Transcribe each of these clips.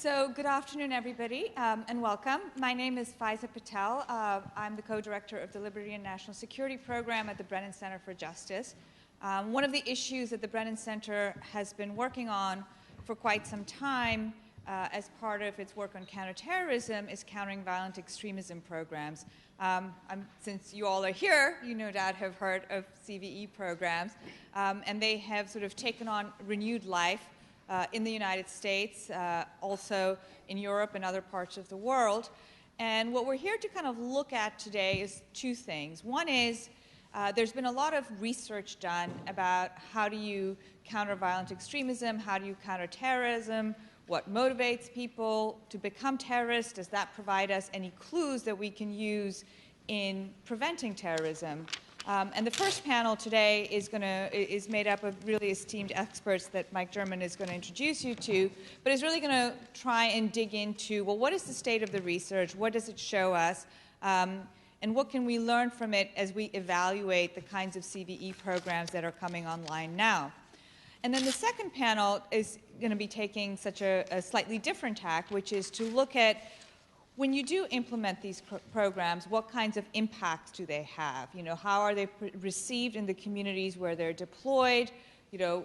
So good afternoon, everybody, and welcome. My name is Faiza Patel. I'm the co-director of the Liberty and National Security Program at the Brennan Center for Justice. One of the issues that the Brennan Center has been working on for quite some time as part of its work on counterterrorism is countering violent extremism programs. Since you all are here, you no doubt have heard of CVE programs, and they have sort of taken on renewed life in the United States, also in Europe and other parts of the world. And what we're here to kind of look at today is two things. One is there's been a lot of research done about how do you counter violent extremism, how do you counter terrorism, what motivates people to become terrorists, does that provide us any clues that we can use in preventing terrorism? And the first panel today is made up of really esteemed experts that Mike German is going to introduce you to, but is really going to try and dig into, well, what is the state of the research? What does it show us? And what can we learn from it as we evaluate the kinds of CVE programs that are coming online now? And then the second panel is going to be taking such a slightly different tack, which is to look at when you do implement these programs, what kinds of impacts do they have? You know, how are they received in the communities where they're deployed? You know,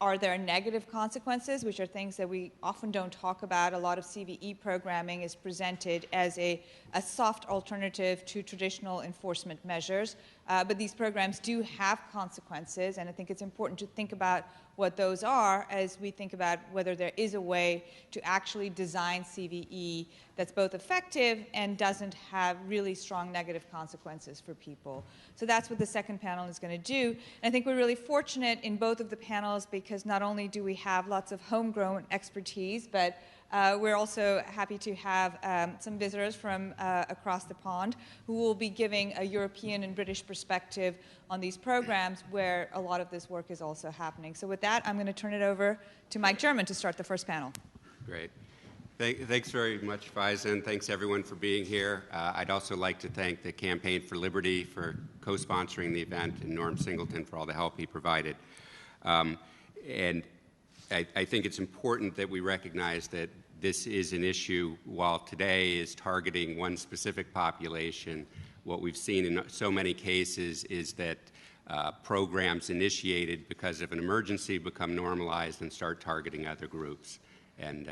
are there negative consequences, which are things that we often don't talk about? A lot of CVE programming is presented as a soft alternative to traditional enforcement measures, but these programs do have consequences, and I think it's important to think about what those are as we think about whether there is a way to actually design CVE that's both effective and doesn't have really strong negative consequences for people. So that's what the second panel is going to do. And I think we're really fortunate in both of the panels because not only do we have lots of homegrown expertise, but we're also happy to have some visitors from across the pond who will be giving a European and British perspective on these programs where a lot of this work is also happening. So with that, I'm going to turn it over to Mike German to start the first panel. Great. Thanks very much, Faiza, and thanks everyone for being here. I'd also like to thank the Campaign for Liberty for co-sponsoring the event and Norm Singleton for all the help he provided. And I think it's important that we recognize that this is an issue, while today is targeting one specific population, what we've seen in so many cases is that programs initiated because of an emergency become normalized and start targeting other groups. And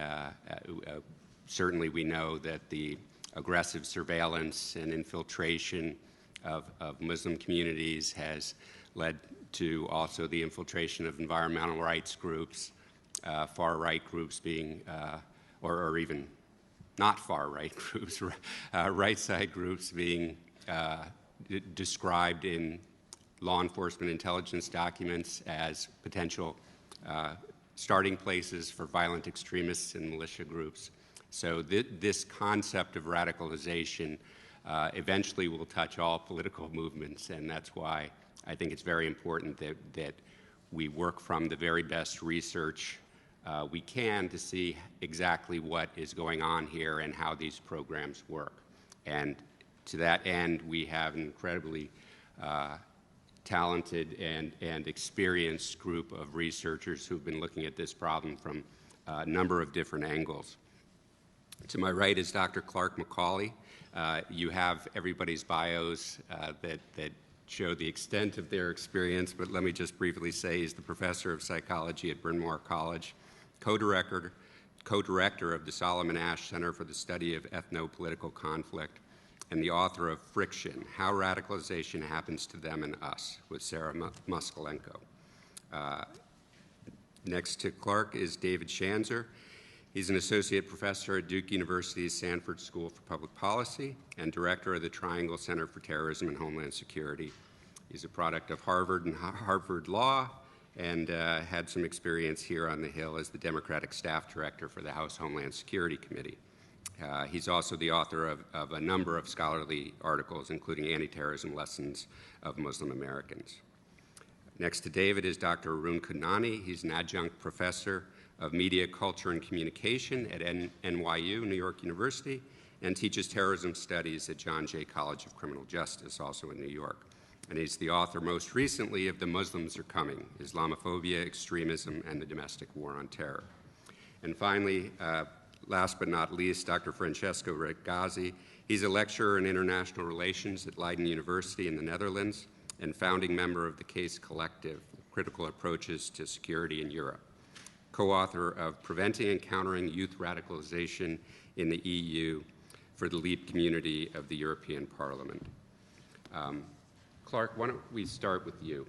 certainly we know that the aggressive surveillance and infiltration of Muslim communities has led to also the infiltration of environmental rights groups, far-right groups being, or even not far-right groups, right-side groups being described in law enforcement intelligence documents as potential starting places for violent extremists and militia groups. So this concept of radicalization eventually will touch all political movements, and that's why I think it's very important that we work from the very best research we can to see exactly what is going on here and how these programs work. And to that end, we have an incredibly talented and experienced group of researchers who've been looking at this problem from a number of different angles. To my right is Dr. Clark McCauley. You have everybody's bios that show the extent of their experience, but let me just briefly say he's the professor of psychology at Bryn Mawr College, co-director of the Solomon Asch Center for the Study of Ethno-Political Conflict, and the author of Friction, How Radicalization Happens to Them and Us, with Sarah Moskalenko. Next to Clark is David Schanzer. He's an associate professor at Duke University's Sanford School for Public Policy and director of the Triangle Center for Terrorism and Homeland Security. He's a product of Harvard and Harvard Law and had some experience here on the Hill as the Democratic Staff Director for the House Homeland Security Committee. He's also the author of a number of scholarly articles, including Anti-Terrorism Lessons of Muslim Americans. Next to David is Dr. Arun Kundnani. He's an adjunct professor of Media, Culture, and Communication at NYU, New York University, and teaches terrorism studies at John Jay College of Criminal Justice, also in New York. And he's the author, most recently, of The Muslims Are Coming, Islamophobia, Extremism, and the Domestic War on Terror. And finally, last but not least, Dr. Francesco Regazzi. He's a lecturer in international relations at Leiden University in the Netherlands and founding member of the CASE Collective, Critical Approaches to Security in Europe, co-author of Preventing and Countering Youth Radicalization in the EU for the LEAP community of the European Parliament. Clark, why don't we start with you,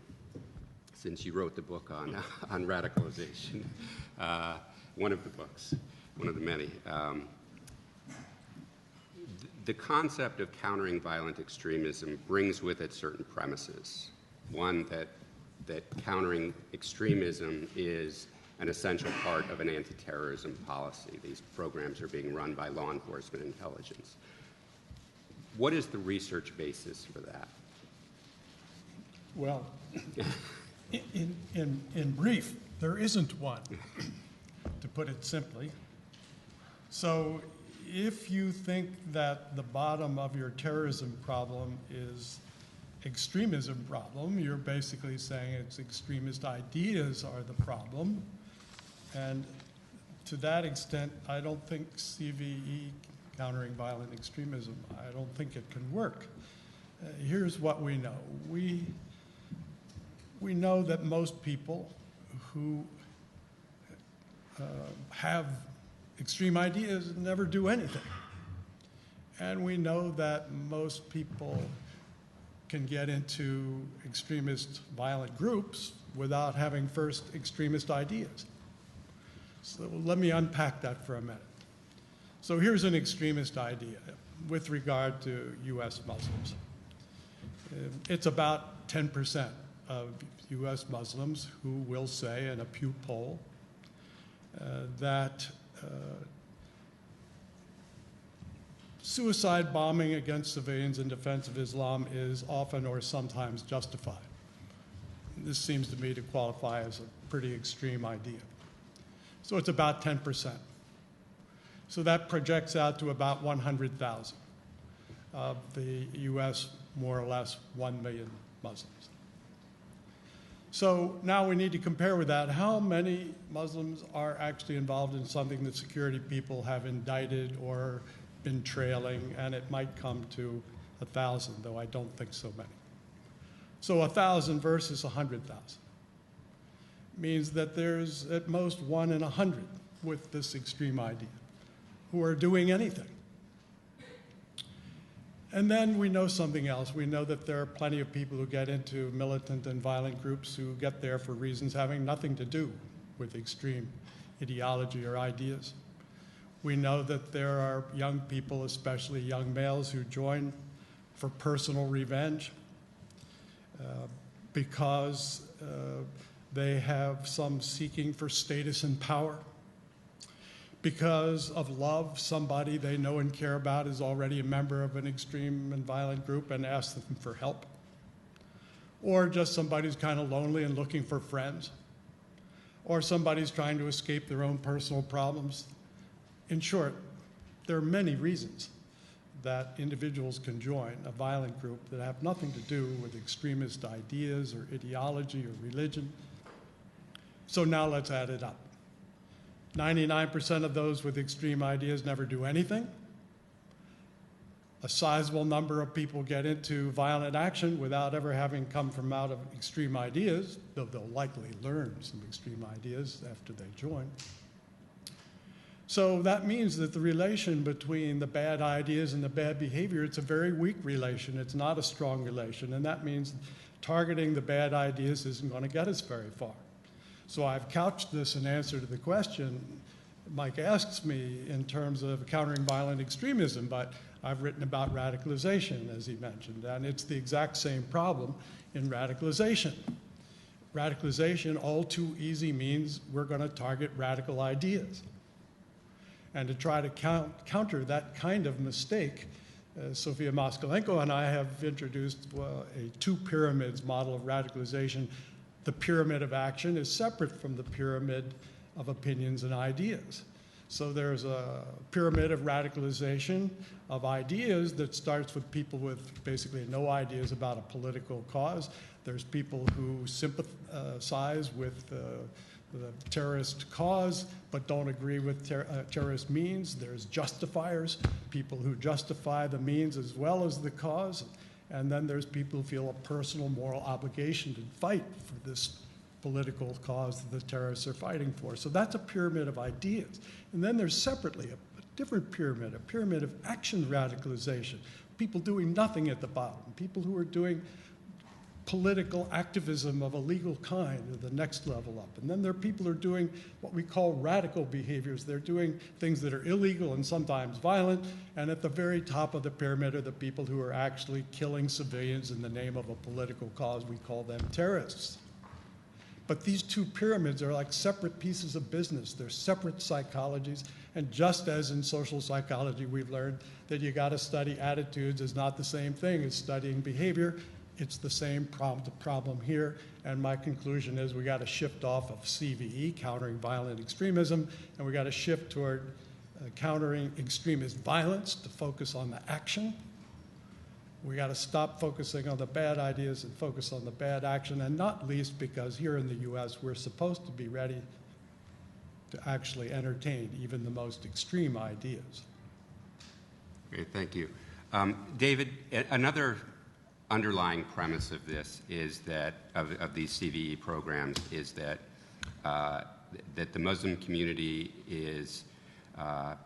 since you wrote the book on radicalization, one of the books, one of the many. The concept of countering violent extremism brings with it certain premises. One, that countering extremism is an essential part of an anti-terrorism policy. These programs are being run by law enforcement intelligence. What is the research basis for that? Well, in brief, there isn't one, to put it simply. So if you think that the bottom of your terrorism problem is extremism problem, you're basically saying it's extremist ideas are the problem. And to that extent, I don't think CVE, countering violent extremism, I don't think it can work. Here's what we know. We know that most people who have extreme ideas never do anything. And we know that most people can get into extremist violent groups without having first extremist ideas. So let me unpack that for a minute. So here's an extremist idea with regard to US Muslims. It's about 10% of US Muslims who will say in a Pew poll that suicide bombing against civilians in defense of Islam is often or sometimes justified. This seems to me to qualify as a pretty extreme idea. So it's about 10%. So that projects out to about 100,000 of the US, more or less 1 million Muslims. So now we need to compare with that. How many Muslims are actually involved in something that security people have indicted or been trailing? And it might come to 1,000, though I don't think so many. So 1,000 versus 100,000 means that there's at most 1 in 100 with this extreme idea who are doing anything. And then we know something else. We know that there are plenty of people who get into militant and violent groups who get there for reasons having nothing to do with extreme ideology or ideas. We know that there are young people, especially young males, who join for personal revenge because they have some seeking for status and power. Because of love, somebody they know and care about is already a member of an extreme and violent group and asks them for help. Or just somebody's kind of lonely and looking for friends. Or somebody's trying to escape their own personal problems. In short, there are many reasons that individuals can join a violent group that have nothing to do with extremist ideas or ideology or religion. So now let's add it up. 99% of those with extreme ideas never do anything. A sizable number of people get into violent action without ever having come from out of extreme ideas, though they'll likely learn some extreme ideas after they join. So that means that the relation between the bad ideas and the bad behavior, it's a very weak relation. It's not a strong relation. And that means targeting the bad ideas isn't going to get us very far. So I've couched this in answer to the question Mike asks me in terms of countering violent extremism, but I've written about radicalization, as he mentioned, and it's the exact same problem in radicalization. Radicalization, all too easy, means we're going to target radical ideas. And to try to counter that kind of mistake, Sofia Moskalenko and I have introduced a two pyramids model of radicalization. The pyramid of action is separate from the pyramid of opinions and ideas. So there's a pyramid of radicalization of ideas that starts with people with basically no ideas about a political cause. There's people who sympathize with the terrorist cause but don't agree with terrorist means. There's justifiers, people who justify the means as well as the cause. And then there's people who feel a personal moral obligation to fight for this political cause that the terrorists are fighting for. So that's a pyramid of ideas. And then there's separately a different pyramid, a pyramid of action radicalization, people doing nothing at the bottom, people who are doing political activism of a legal kind at the next level up. And then there are people who are doing what we call radical behaviors. They're doing things that are illegal and sometimes violent. And at the very top of the pyramid are the people who are actually killing civilians in the name of a political cause. We call them terrorists. But these two pyramids are like separate pieces of business. They're separate psychologies. And just as in social psychology, we've learned that you got to study attitudes is not the same thing as studying behavior. It's the same problem here. And my conclusion is we got to shift off of CVE, countering violent extremism, and we got to shift toward countering extremist violence to focus on the action. We got to stop focusing on the bad ideas and focus on the bad action, and not least because here in the U.S. we're supposed to be ready to actually entertain even the most extreme ideas. Great, thank you. David, another underlying premise of this is that, of these CVE programs, is that that the Muslim community is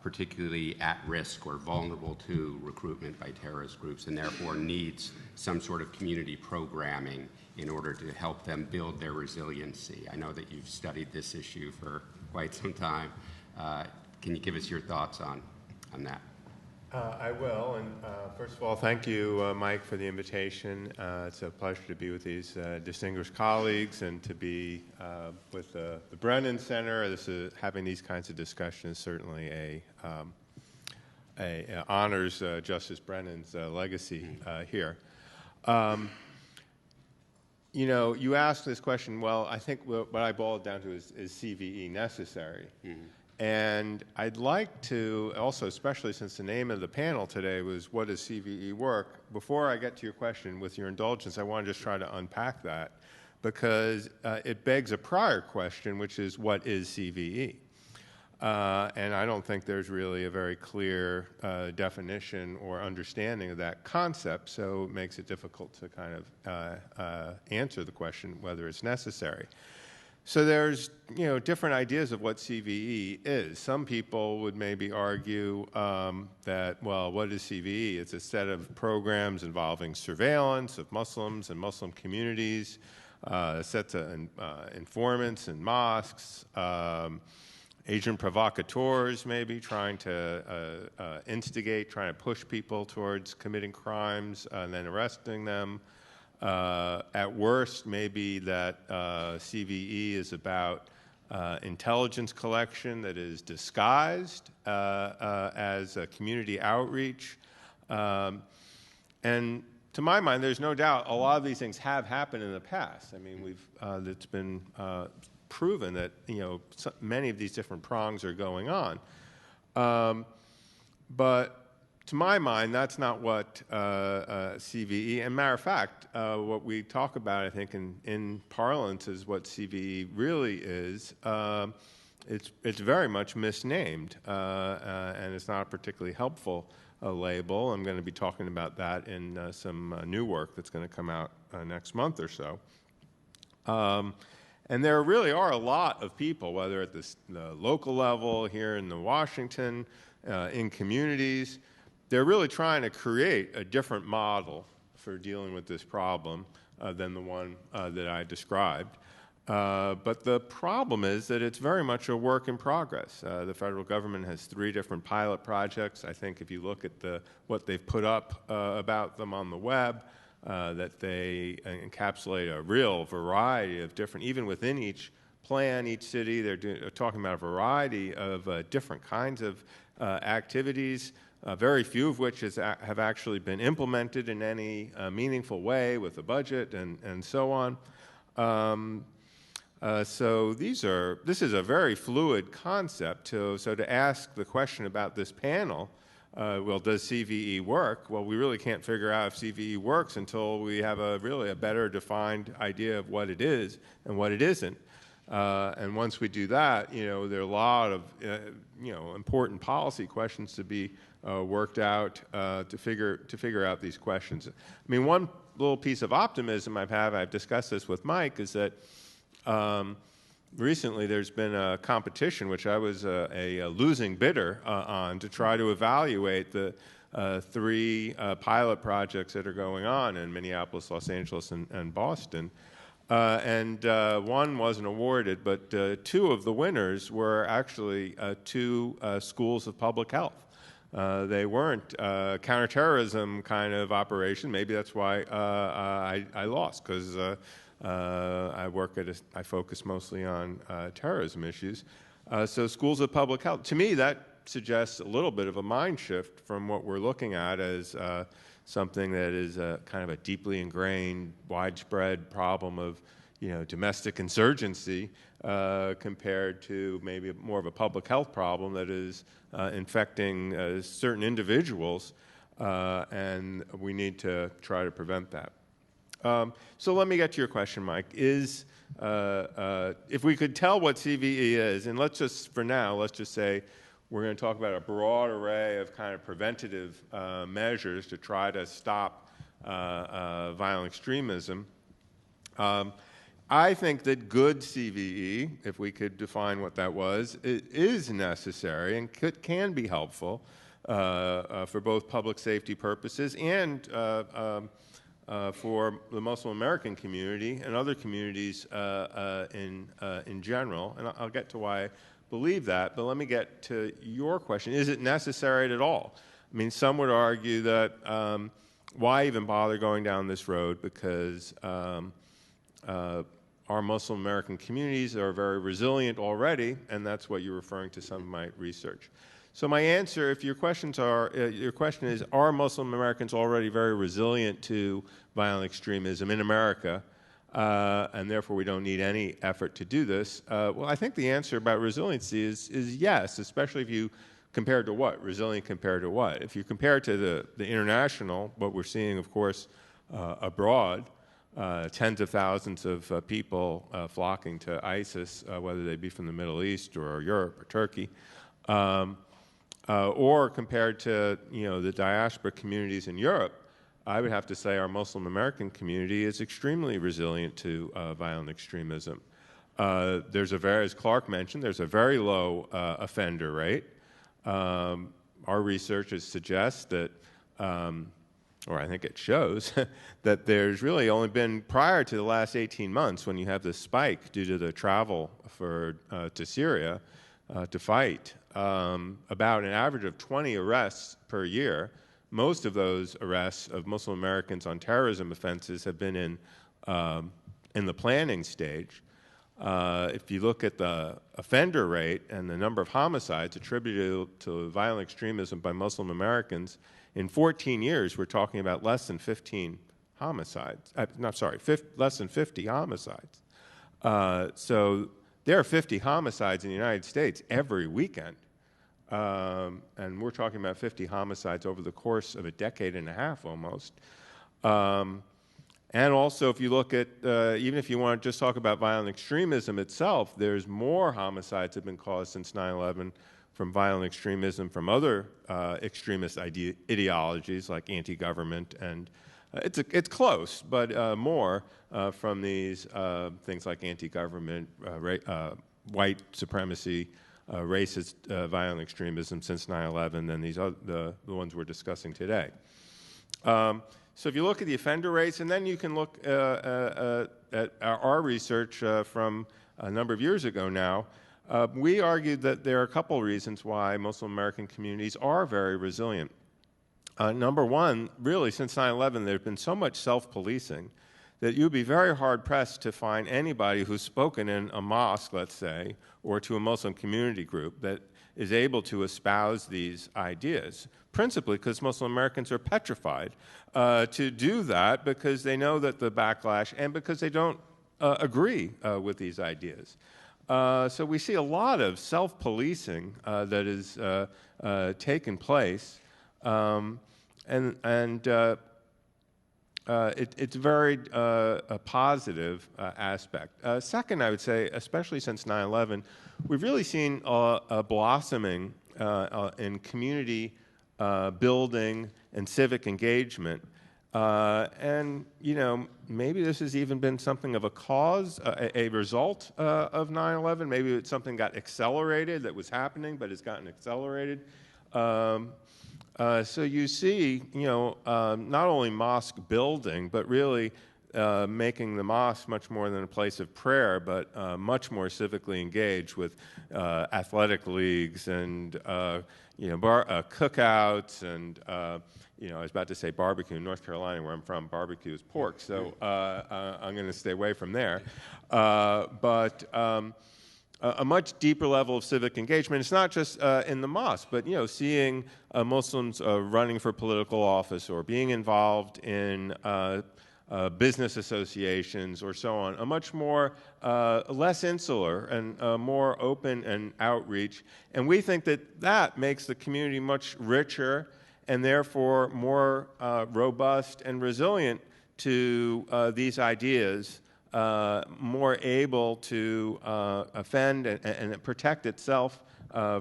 particularly at risk or vulnerable to recruitment by terrorist groups and therefore needs some sort of community programming in order to help them build their resiliency. I know that you've studied this issue for quite some time. Can you give us your thoughts on that? I will, and first of all, thank you, Mike, for the invitation. It's a pleasure to be with these distinguished colleagues and to be with the Brennan Center. Having these kinds of discussions certainly honors Justice Brennan's legacy here. You know, you asked this question, well, I think what I boiled down to is CVE necessary? Mm-hmm. And I'd like to also, especially since the name of the panel today was what does CVE work, before I get to your question, with your indulgence, I want to just try to unpack that because it begs a prior question, which is what is CVE? And I don't think there's really a very clear definition or understanding of that concept, so it makes it difficult to kind of answer the question whether it's necessary. So there's, you know, different ideas of what CVE is. Some people would maybe argue that, well, what is CVE? It's a set of programs involving surveillance of Muslims and Muslim communities, sets of informants in mosques, agent provocateurs maybe trying to instigate, trying to push people towards committing crimes and then arresting them. At worst, maybe that CVE is about intelligence collection that is disguised as a community outreach. And to my mind, there's no doubt a lot of these things have happened in the past. I mean, it's been proven that, you know, many of these different prongs are going on. But to my mind, that's not what CVE, and matter of fact, what we talk about, I think, in parlance is what CVE really is. It's very much misnamed, and it's not a particularly helpful label. I'm going to be talking about that in some new work that's going to come out next month or so. And there really are a lot of people, whether at the local level here in Washington, in communities, they're really trying to create a different model for dealing with this problem than the one that I described. But the problem is that it's very much a work in progress. The federal government has 3 different pilot projects. I think if you look at what they've put up about them on the web, that they encapsulate a real variety of different, even within each plan, each city, they're talking about a variety of different kinds of activities, very few of which have actually been implemented in any meaningful way with a budget and so on. So this is a very fluid concept. So to ask the question about this panel, well, does CVE work? Well, we really can't figure out if CVE works until we have really a better defined idea of what it is and what it isn't. And once we do that, there are a lot of important policy questions to be worked out to figure out these questions. I mean, one little piece of optimism I've discussed this with Mike, is that recently there's been a competition, which I was a losing bidder on, to try to evaluate the 3 pilot projects that are going on in Minneapolis, Los Angeles, and Boston. And one wasn't awarded, but 2 of the winners were actually 2 schools of public health. They weren't counterterrorism kind of operation. Maybe that's why I lost, because I focus mostly on terrorism issues. So schools of public health, to me, that suggests a little bit of a mind shift from what we're looking at as something that is kind of a deeply ingrained, widespread problem of domestic insurgency, compared to maybe more of a public health problem that is infecting certain individuals, and we need to try to prevent that. So let me get to your question, Mike. If we could tell what CVE is, and let's just say we're going to talk about a broad array of kind of preventative measures to try to stop violent extremism. I think that good CVE, if we could define what that was, is necessary and can be helpful for both public safety purposes and for the Muslim American community and other communities in general. And I'll get to why I believe that, but let me get to your question. Is it necessary at all? I mean, some would argue that why even bother going down this road, because our Muslim American communities are very resilient already, and that's what you're referring to some of my research. So my answer, if your question is, are Muslim Americans already very resilient to violent extremism in America, and therefore we don't need any effort to do this? Well, I think the answer about resiliency is yes, especially if you compare to what? Resilient compared to what? If you compare to the international, what we're seeing, of course, abroad, tens of thousands of people flocking to ISIS, whether they be from the Middle East or Europe or Turkey, or compared to the diaspora communities in Europe, I would have to say our Muslim American community is extremely resilient to violent extremism. As Clark mentioned, there's a very low offender rate. Our research suggests that, or I think it shows, that there's really only been, prior to the last 18 months, when you have this spike due to the travel to Syria to fight, about an average of 20 arrests per year. Most of those arrests of Muslim Americans on terrorism offenses have been in the planning stage. If you look at the offender rate and the number of homicides attributed to violent extremism by Muslim Americans, in 14 years, we're talking about less than 15 homicides. Less than 50 homicides. So there are 50 homicides in the United States every weekend. And we're talking about 50 homicides over the course of a decade and a half almost. And also, if you look at, even if you want to just talk about violent extremism itself, there's more homicides have been caused since 9/11 from violent extremism from other extremist ideologies like anti-government, and it's close, but more from these things like anti-government, white supremacy, racist violent extremism since 9/11 than the ones we're discussing today. So if you look at the offender rates, and then you can look at our research from a number of years ago now, we argued that there are a couple reasons why Muslim American communities are very resilient. Number one, really, since 9/11, there's been so much self-policing that you'd be very hard-pressed to find anybody who's spoken in a mosque, let's say, or to a Muslim community group that is able to espouse these ideas, principally because Muslim Americans are petrified to do that because they know that the backlash and because they don't agree with these ideas. So we see a lot of self-policing that is taking place, and it's very a positive aspect. Second, I would say, especially since 9/11, we've really seen a blossoming in community building and civic engagement. And, maybe this has even been something of a cause, a result of 9/11. Maybe it's something got accelerated that was happening, but it's gotten accelerated. So you see, not only mosque building, but really making the mosque much more than a place of prayer, but much more civically engaged with athletic leagues and cookouts and I was about to say barbecue. In North Carolina, where I'm from, barbecue is pork, so I'm going to stay away from there. But a much deeper level of civic engagement. It's not just in the mosque, but seeing Muslims running for political office or being involved in business associations or so on. A much more less insular and more open and outreach. And we think that makes the community much richer and therefore more robust and resilient to these ideas. More able to offend and protect itself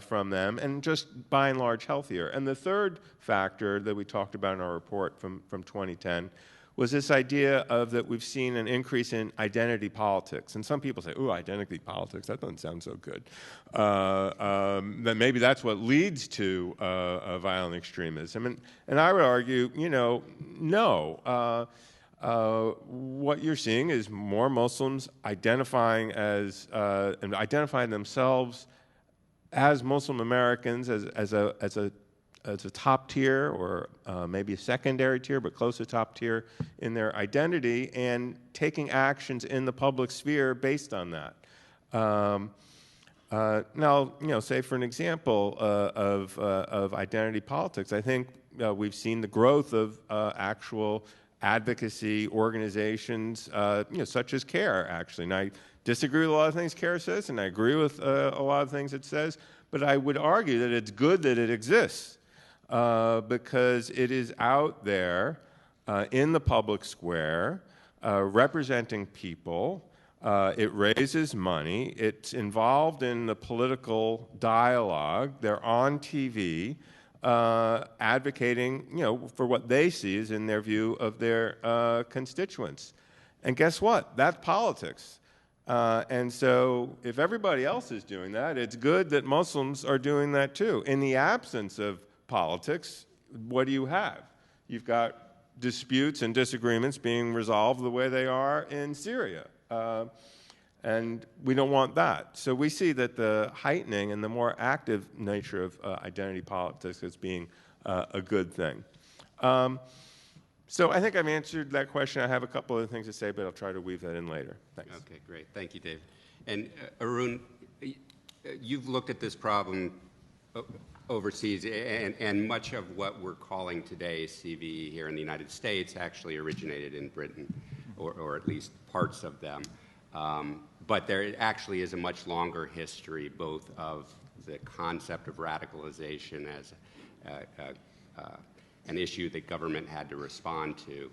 from them, and just by and large healthier. And the third factor that we talked about in our report from 2010 was this idea of that we've seen an increase in identity politics. And some people say, ooh, identity politics, that doesn't sound so good. That maybe that's what leads to violent extremism. And I would argue, no. What you're seeing is more Muslims identifying as and identifying themselves as Muslim Americans as a top tier or maybe a secondary tier, but close to top tier in their identity, and taking actions in the public sphere based on that. Now, say for an example of identity politics, I think we've seen the growth of actual advocacy organizations, such as CARE, actually. And I disagree with a lot of things CARE says, and I agree with a lot of things it says, but I would argue that it's good that it exists because it is out there in the public square, representing people. It raises money. It's involved in the political dialogue. They're on TV. Advocating, for what they see is in their view of their constituents. And guess what? That's politics. And so if everybody else is doing that, it's good that Muslims are doing that too. In the absence of politics, what do you have? You've got disputes and disagreements being resolved the way they are in Syria. And we don't want that. So we see that the heightening and the more active nature of identity politics as being a good thing. So I think I've answered that question. I have a couple other things to say, but I'll try to weave that in later. Thanks. Okay, great. Thank you, David. And Arun, you've looked at this problem overseas, and much of what we're calling today CVE here in the United States actually originated in Britain, or at least parts of them. But there actually is a much longer history, both of the concept of radicalization as an issue that government had to respond to.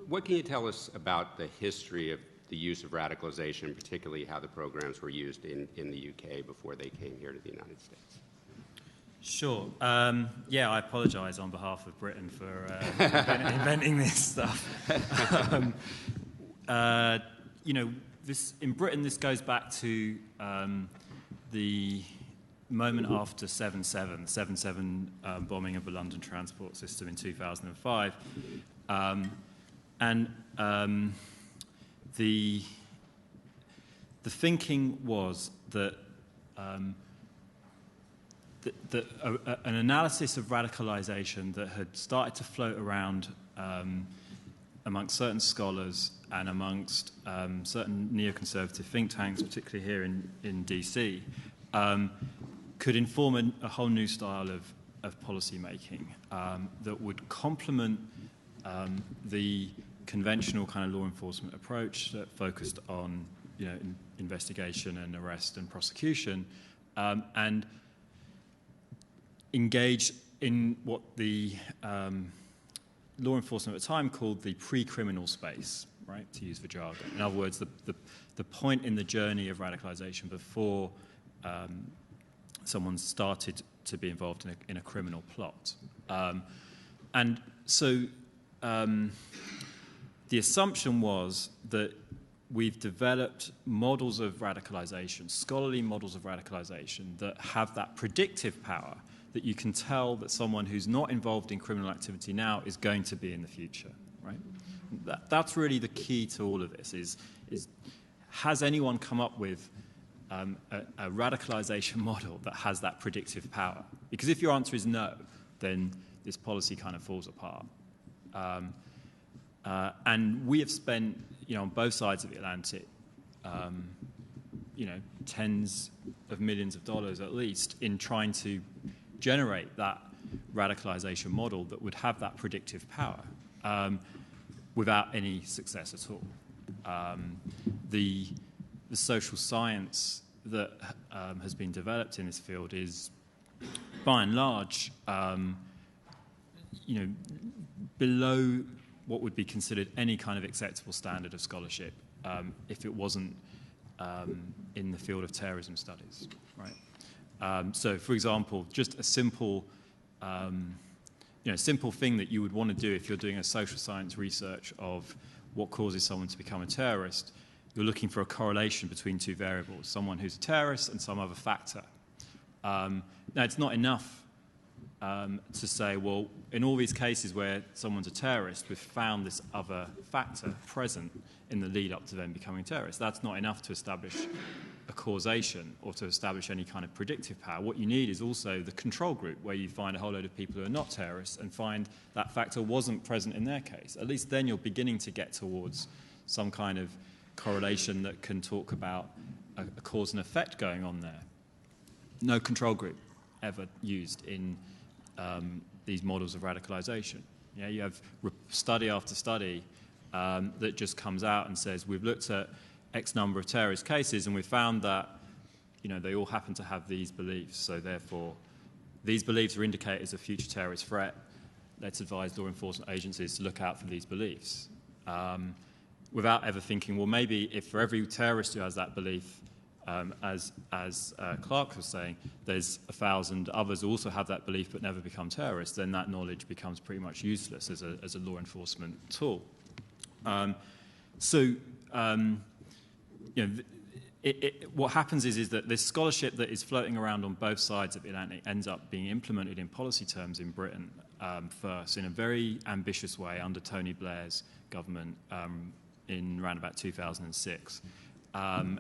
What can you tell us about the history of the use of radicalization, particularly how the programs were used in the UK before they came here to the United States? Sure. Yeah, I apologise on behalf of Britain for inventing this stuff. In Britain, this goes back to the moment after 7/7, the 7/7 bombing of the London transport system in 2005. The thinking was that an analysis of radicalization that had started to float around amongst certain scholars and amongst certain neoconservative think tanks, particularly here in DC, could inform a whole new style of policy making that would complement the conventional kind of law enforcement approach that focused on investigation and arrest and prosecution, and engage in what the law enforcement at the time called the pre-criminal space, right, to use the jargon. In other words, the point in the journey of radicalization before someone started to be involved in a criminal plot. And so the assumption was that we've developed models of radicalization, scholarly models of radicalization, that have that predictive power that you can tell that someone who's not involved in criminal activity now is going to be in the future, right? That's really the key to all of this, is has anyone come up with a radicalization model that has that predictive power? Because if your answer is no, then this policy kind of falls apart. And we have spent, on both sides of the Atlantic, tens of millions of dollars at least in trying to generate that radicalization model that would have that predictive power without any success at all. The social science that has been developed in this field is, by and large, below what would be considered any kind of acceptable standard of scholarship if it wasn't in the field of terrorism studies, right? So, for example, just a simple thing that you would want to do if you're doing a social science research of what causes someone to become a terrorist, you're looking for a correlation between two variables, someone who's a terrorist and some other factor. Now, it's not enough to say, well, in all these cases where someone's a terrorist, we've found this other factor present in the lead up to them becoming a terrorist. That's not enough to establish a causation or to establish any kind of predictive power. What you need is also the control group, where you find a whole load of people who are not terrorists and find that factor wasn't present in their case. At least then you're beginning to get towards some kind of correlation that can talk about a cause and effect going on there. No control group ever used in these models of radicalization. You have study after study that just comes out and says, we've looked at X number of terrorist cases and we found that they all happen to have these beliefs, so therefore these beliefs are indicators of future terrorist threat. Let's advise law enforcement agencies to look out for these beliefs. Without ever thinking, well, maybe if for every terrorist who has that belief, as Clark was saying, there's 1,000 others who also have that belief but never become terrorists, then that knowledge becomes pretty much useless as a law enforcement tool. What happens is that this scholarship that is floating around on both sides of the Atlantic ends up being implemented in policy terms in Britain first in a very ambitious way under Tony Blair's government in around about 2006. I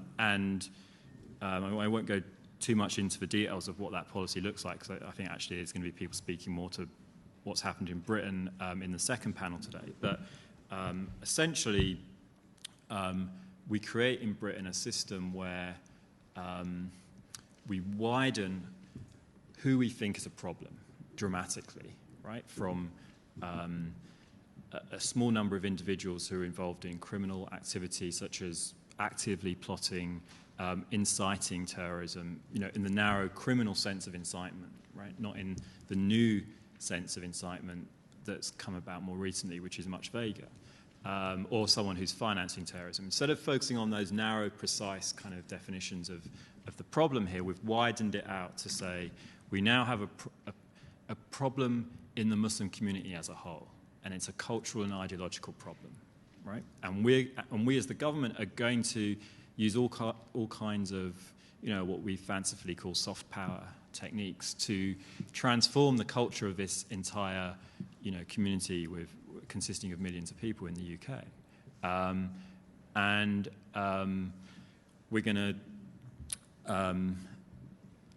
won't go too much into the details of what that policy looks like, because I think actually there's going to be people speaking more to what's happened in Britain in the second panel today. But essentially, we create in Britain a system where we widen who we think is a problem dramatically, right? From a small number of individuals who are involved in criminal activity, such as actively plotting, inciting terrorism, in the narrow criminal sense of incitement, right? Not in the new sense of incitement that's come about more recently, which is much vaguer. Or someone who's financing terrorism. Instead of focusing on those narrow, precise kind of definitions of the problem here, we've widened it out to say we now have a problem in the Muslim community as a whole, and it's a cultural and ideological problem, right? And we as the government are going to use all kinds of, what we fancifully call soft power techniques to transform the culture of this entire, community consisting of millions of people in the UK. We're going to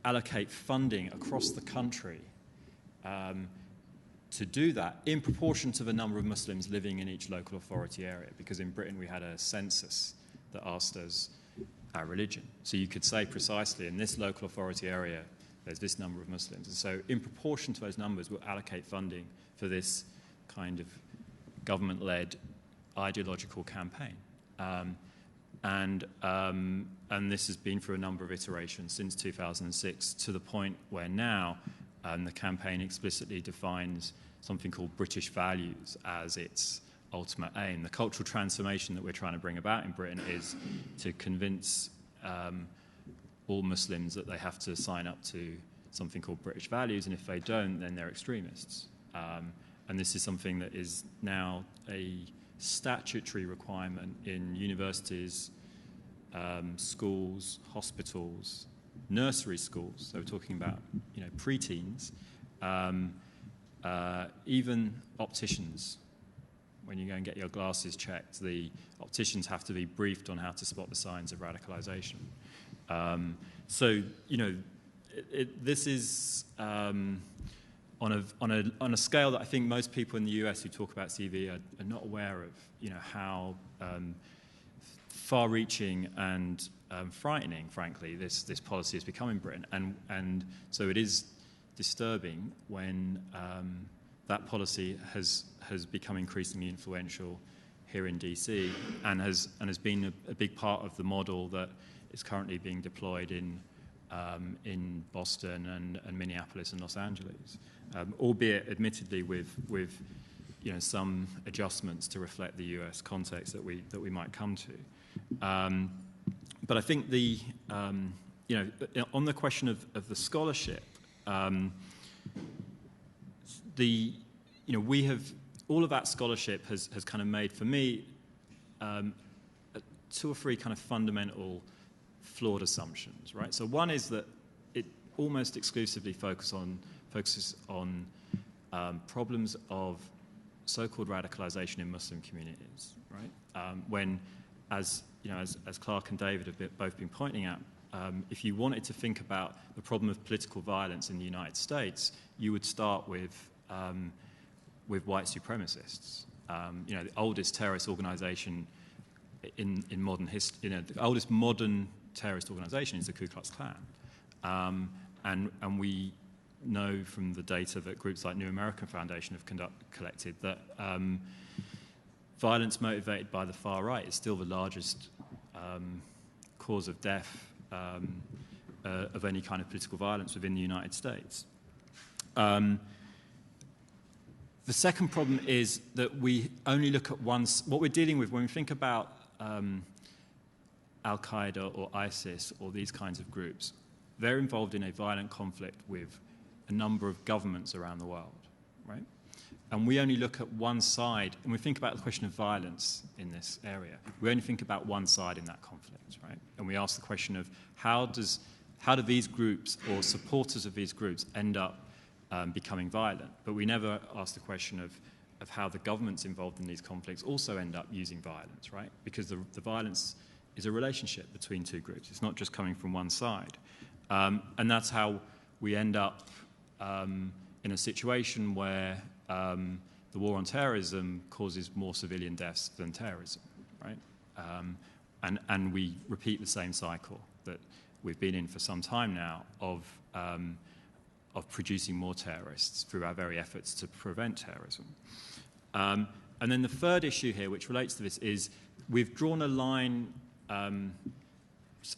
allocate funding across the country to do that in proportion to the number of Muslims living in each local authority area, because in Britain we had a census that asked us our religion. So you could say precisely in this local authority area there's this number of Muslims. And so in proportion to those numbers we'll allocate funding for this kind of government-led ideological campaign. And this has been through a number of iterations since 2006 to the point where now And the campaign explicitly defines something called British values as its ultimate aim. The cultural transformation that we're trying to bring about in Britain is to convince all Muslims that they have to sign up to something called British values, and if they don't, then they're extremists. And this is something that is now a statutory requirement in universities, schools, hospitals, nursery schools. So we're talking about, preteens, even opticians. When you go and get your glasses checked, the opticians have to be briefed on how to spot the signs of radicalization. This is on a scale that I think most people in the US who talk about CV are not aware of. How far-reaching and frightening, frankly, this policy has become in Britain, and so it is disturbing when that policy has become increasingly influential here in DC and has been a big part of the model that is currently being deployed in Boston and Minneapolis and Los Angeles, albeit admittedly with some adjustments to reflect the US context that we might come to. But I think on the question of the scholarship, we have all of that scholarship has kind of made, for me, 2 or 3 kind of fundamental flawed assumptions, right? So one is that it almost exclusively focuses on problems of so-called radicalization in Muslim communities, right? When, as Clark and David have both been pointing out, if you wanted to think about the problem of political violence in the United States, you would start with white supremacists. The oldest terrorist organization in modern history, the oldest modern terrorist organization is the Ku Klux Klan. And we know from the data that groups like New American Foundation have collected that violence motivated by the far right is still the largest cause of death of any kind of political violence within the United States. The second problem is that we only look at what we're dealing with when we think about Al-Qaeda or ISIS or these kinds of groups. They're involved in a violent conflict with a number of governments around the world, right? And we only look at one side, and we think about the question of violence in this area. We only think about one side in that conflict, right? And we ask the question of how do these groups or supporters of these groups end up becoming violent? But we never ask the question of how the governments involved in these conflicts also end up using violence, right? Because the violence is a relationship between 2 groups. It's not just coming from one side. And that's how we end up in a situation where the war on terrorism causes more civilian deaths than terrorism, right? And we repeat the same cycle that we've been in for some time now of producing more terrorists through our very efforts to prevent terrorism. And then the third issue here, which relates to this, is we've drawn a line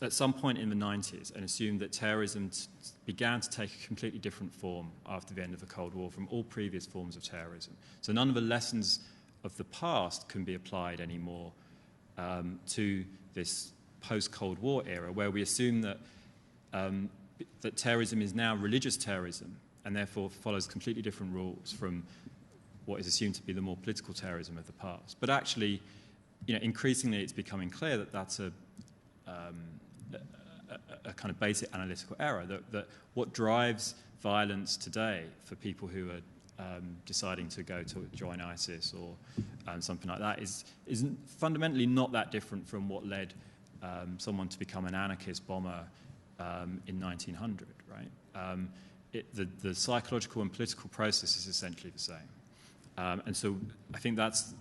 at some point in the 90s and assumed that terrorism began to take a completely different form after the end of the Cold War from all previous forms of terrorism. So none of the lessons of the past can be applied anymore to this post-Cold War era, where we assume that that terrorism is now religious terrorism and therefore follows completely different rules from what is assumed to be the more political terrorism of the past. But actually, increasingly it's becoming clear that that's a kind of basic analytical error, that what drives violence today for people who are deciding to go to join ISIS or something like that is fundamentally not that different from what led someone to become an anarchist bomber in 1900, right? The psychological and political process is essentially the same. And so I think that's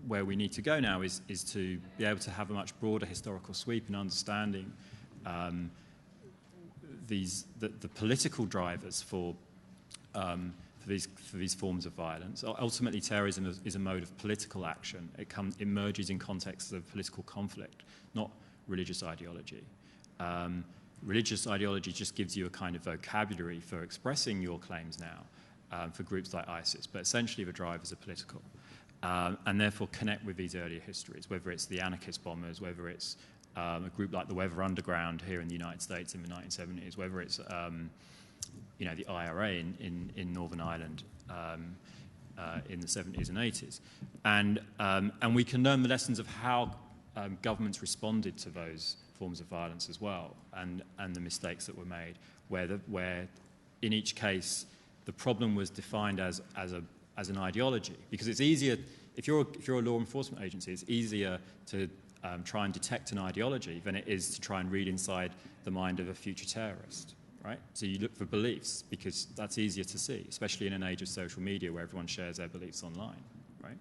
where we need to go now, is to be able to have a much broader historical sweep in understanding the political drivers for these forms of violence. Ultimately, terrorism is a mode of political action. It emerges in contexts of political conflict, not religious ideology. religious ideology just gives you a kind of vocabulary for expressing your claims now for groups like ISIS, but essentially the drivers are political. And therefore connect with these earlier histories, whether it's the anarchist bombers, whether it's a group like the Weather Underground here in the United States in the 1970s, whether it's the IRA in Northern Ireland in the 70s and 80s. And we can learn the lessons of how governments responded to those forms of violence as well, and the mistakes that were made, where in each case the problem was defined as an ideology, because it's easier if you're a law enforcement agency, it's easier to try and detect an ideology than it is to try and read inside the mind of a future terrorist, right? So you look for beliefs because that's easier to see, especially in an age of social media where everyone shares their beliefs online, right?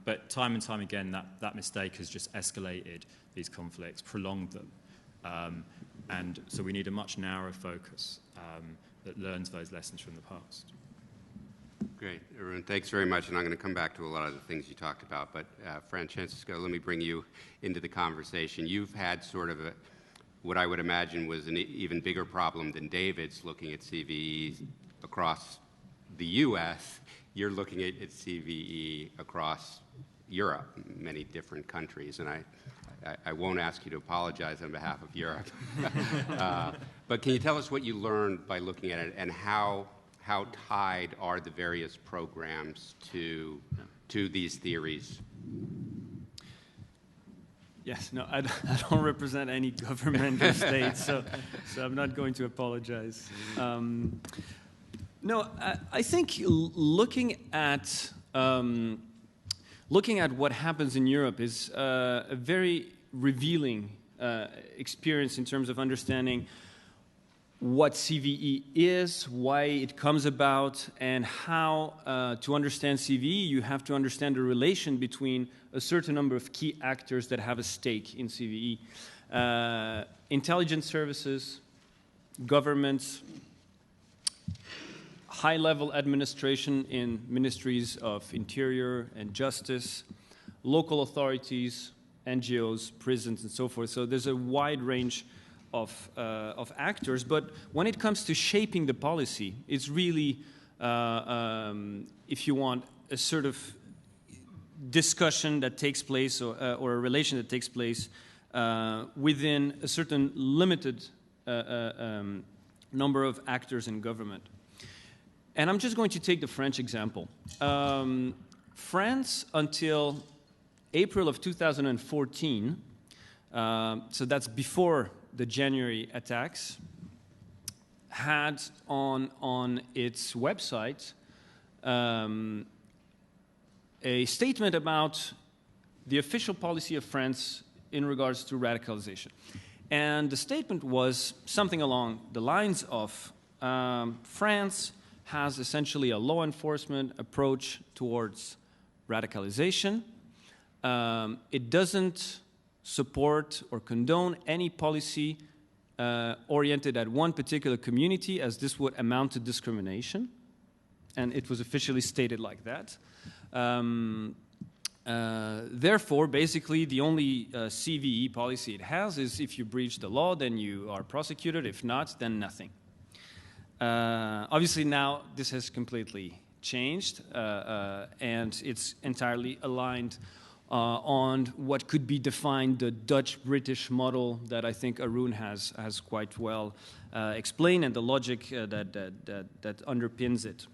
But time and time again, that mistake has just escalated these conflicts, prolonged them, and so we need a much narrower focus that learns those lessons from the past. Great, Arun, thanks very much, and I'm going to come back to a lot of the things you talked about, but Francesco, let me bring you into the conversation. You've had sort of what I would imagine was an even bigger problem than David's looking at CVE across the U.S. You're looking at CVE across Europe, many different countries, and I won't ask you to apologize on behalf of Europe. But can you tell us what you learned by looking at it, and how tied are the various programs to these theories? Yes, no, I don't represent any government or state, so I'm not going to apologize. No, I think looking at what happens in Europe is a very revealing experience in terms of understanding what CVE is, why it comes about, and how to understand CVE, you have to understand the relation between a certain number of key actors that have a stake in CVE. Intelligence services, governments, high-level administration in ministries of Interior and Justice, local authorities, NGOs, prisons, and so forth. So there's a wide range of actors, but when it comes to shaping the policy, it's really, if you want, a sort of discussion that takes place or a relation that takes place within a certain limited number of actors in government. And I'm just going to take the French example. France, until April of 2014, so that's before the January attacks, had on its website a statement about the official policy of France in regards to radicalization. And the statement was something along the lines of France has essentially a law enforcement approach towards radicalization. It doesn't support or condone any policy oriented at one particular community, as this would amount to discrimination. And it was officially stated like that. Therefore, basically, the only CVE policy it has is if you breach the law, then you are prosecuted. If not, then nothing. Obviously, now this has completely changed, and it's entirely aligned on what could be defined the Dutch-British model that I think Arun has quite well explained, and the logic that underpins it.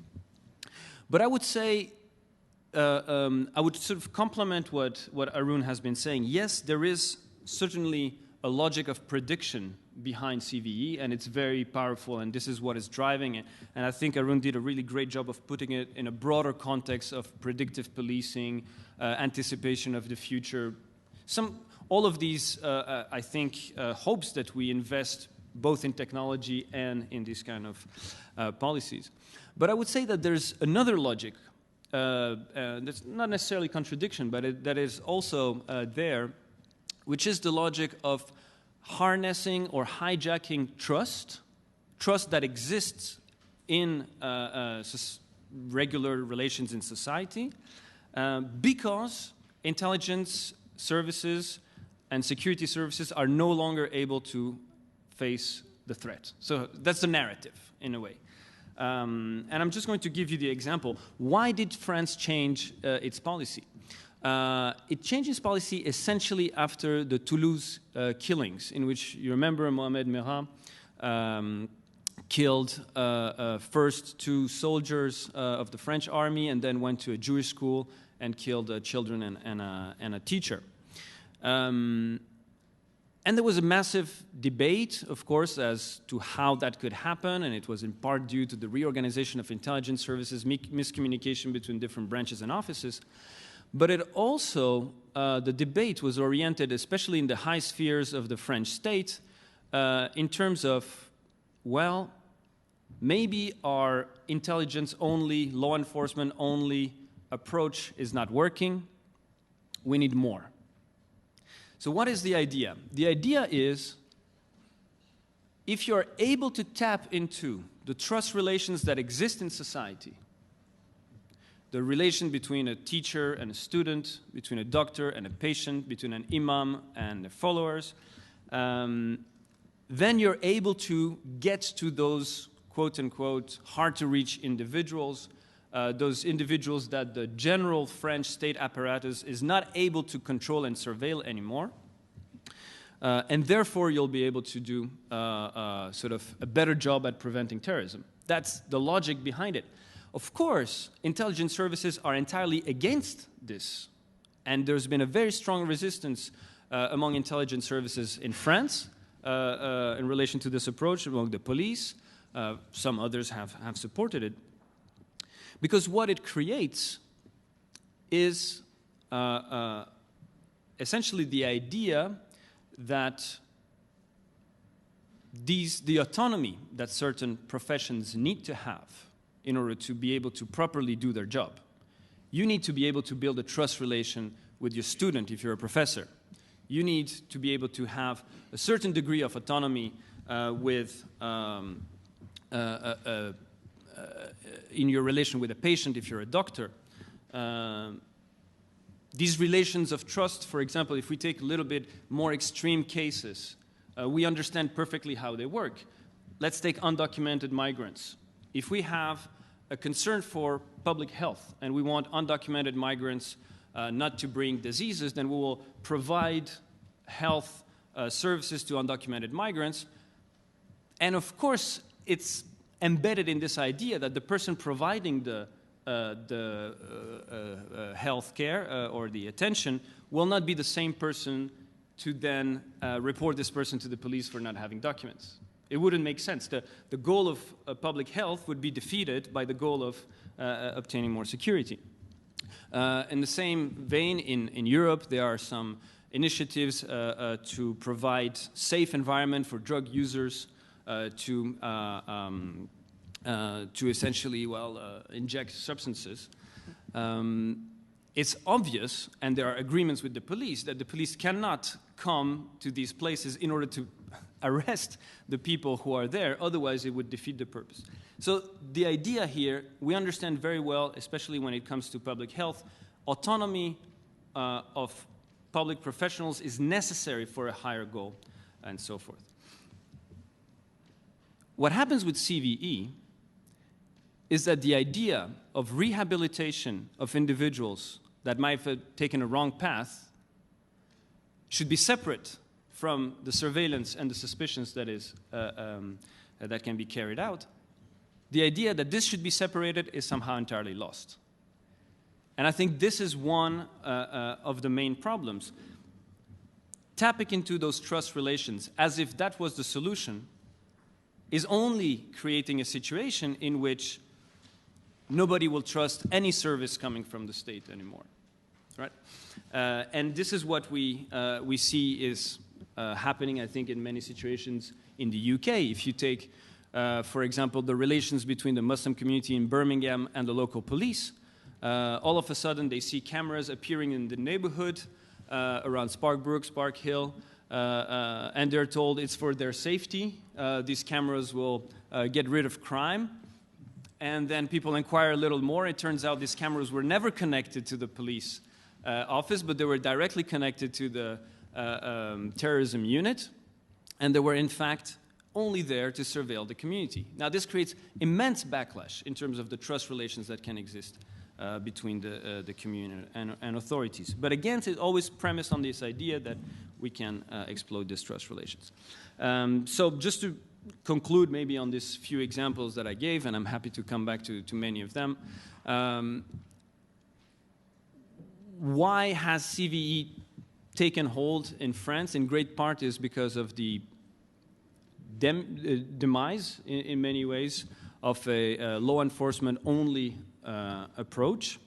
But I would say, I would sort of complement what Arun has been saying. Yes, there is certainly a logic of prediction behind CVE, and it's very powerful, and this is what is driving it. And I think Arun did a really great job of putting it in a broader context of predictive policing, anticipation of the future. All of these, I think, hopes that we invest both in technology and in these kind of policies. But I would say that there's another logic that's not necessarily contradiction, but that is also there, which is the logic of harnessing or hijacking trust that exists in regular relations in society, because intelligence services and security services are no longer able to face the threat. So that's the narrative, in a way. And I'm just going to give you the example. Why did France change its policy? It changed its policy essentially after the Toulouse killings, in which, you remember, Mohamed Merah killed first 2 soldiers of the French army and then went to a Jewish school and killed children and a teacher. And there was a massive debate, of course, as to how that could happen, and it was in part due to the reorganization of intelligence services, miscommunication between different branches and offices. But it also, the debate was oriented, especially in the high spheres of the French state, in terms of, well, maybe our intelligence-only, law enforcement-only approach is not working. We need more. So what is the idea? The idea is, if you're able to tap into the trust relations that exist in society, the relation between a teacher and a student, between a doctor and a patient, between an imam and their followers, then you're able to get to those quote-unquote hard-to-reach individuals, those individuals that the general French state apparatus is not able to control and surveil anymore. And therefore, you'll be able to do sort of a better job at preventing terrorism. That's the logic behind it. Of course, intelligence services are entirely against this. And there's been a very strong resistance among intelligence services in France in relation to this approach, among the police. Some others have supported it. Because what it creates is essentially the idea that the autonomy that certain professions need to have in order to be able to properly do their job. You need to be able to build a trust relation with your student if you're a professor. You need to be able to have a certain degree of autonomy in your relation with a patient if you're a doctor. These relations of trust, for example, if we take a little bit more extreme cases, we understand perfectly how they work. Let's take undocumented migrants. If we have a concern for public health and we want undocumented migrants not to bring diseases, then we will provide health services to undocumented migrants. And of course, it's embedded in this idea that the person providing the health care or the attention will not be the same person to then report this person to the police for not having documents. It wouldn't make sense. The goal of public health would be defeated by the goal of obtaining more security. In the same vein, in Europe, there are some initiatives to provide safe environment for drug users to essentially, inject substances. It's obvious, and there are agreements with the police, that the police cannot come to these places in order to arrest the people who are there, otherwise it would defeat the purpose. So the idea here, we understand very well, especially when it comes to public health, autonomy of public professionals is necessary for a higher goal, and so forth. What happens with CVE is that the idea of rehabilitation of individuals that might have taken a wrong path should be separate from the surveillance and the suspicions that can be carried out. The idea that this should be separated is somehow entirely lost. And I think this is one of the main problems. Tapping into those trust relations as if that was the solution is only creating a situation in which nobody will trust any service coming from the state anymore, right? And this is what we see is happening, I think, in many situations in the UK. If you take, for example, the relations between the Muslim community in Birmingham and the local police, all of a sudden they see cameras appearing in the neighborhood around Sparkbrook, Spark Hill, and they're told it's for their safety. These cameras will get rid of crime. And then people inquire a little more. It turns out these cameras were never connected to the police office, but they were directly connected to the terrorism unit. And they were, in fact, only there to surveil the community. Now, this creates immense backlash in terms of the trust relations that can exist between the community and authorities. But again, it's always premised on this idea that we can exploit these trust relations. So just to conclude maybe on these few examples that I gave, and I'm happy to come back to many of them, why has CVE taken hold in France? In great part is because of the demise, in many ways, of a law enforcement only approach.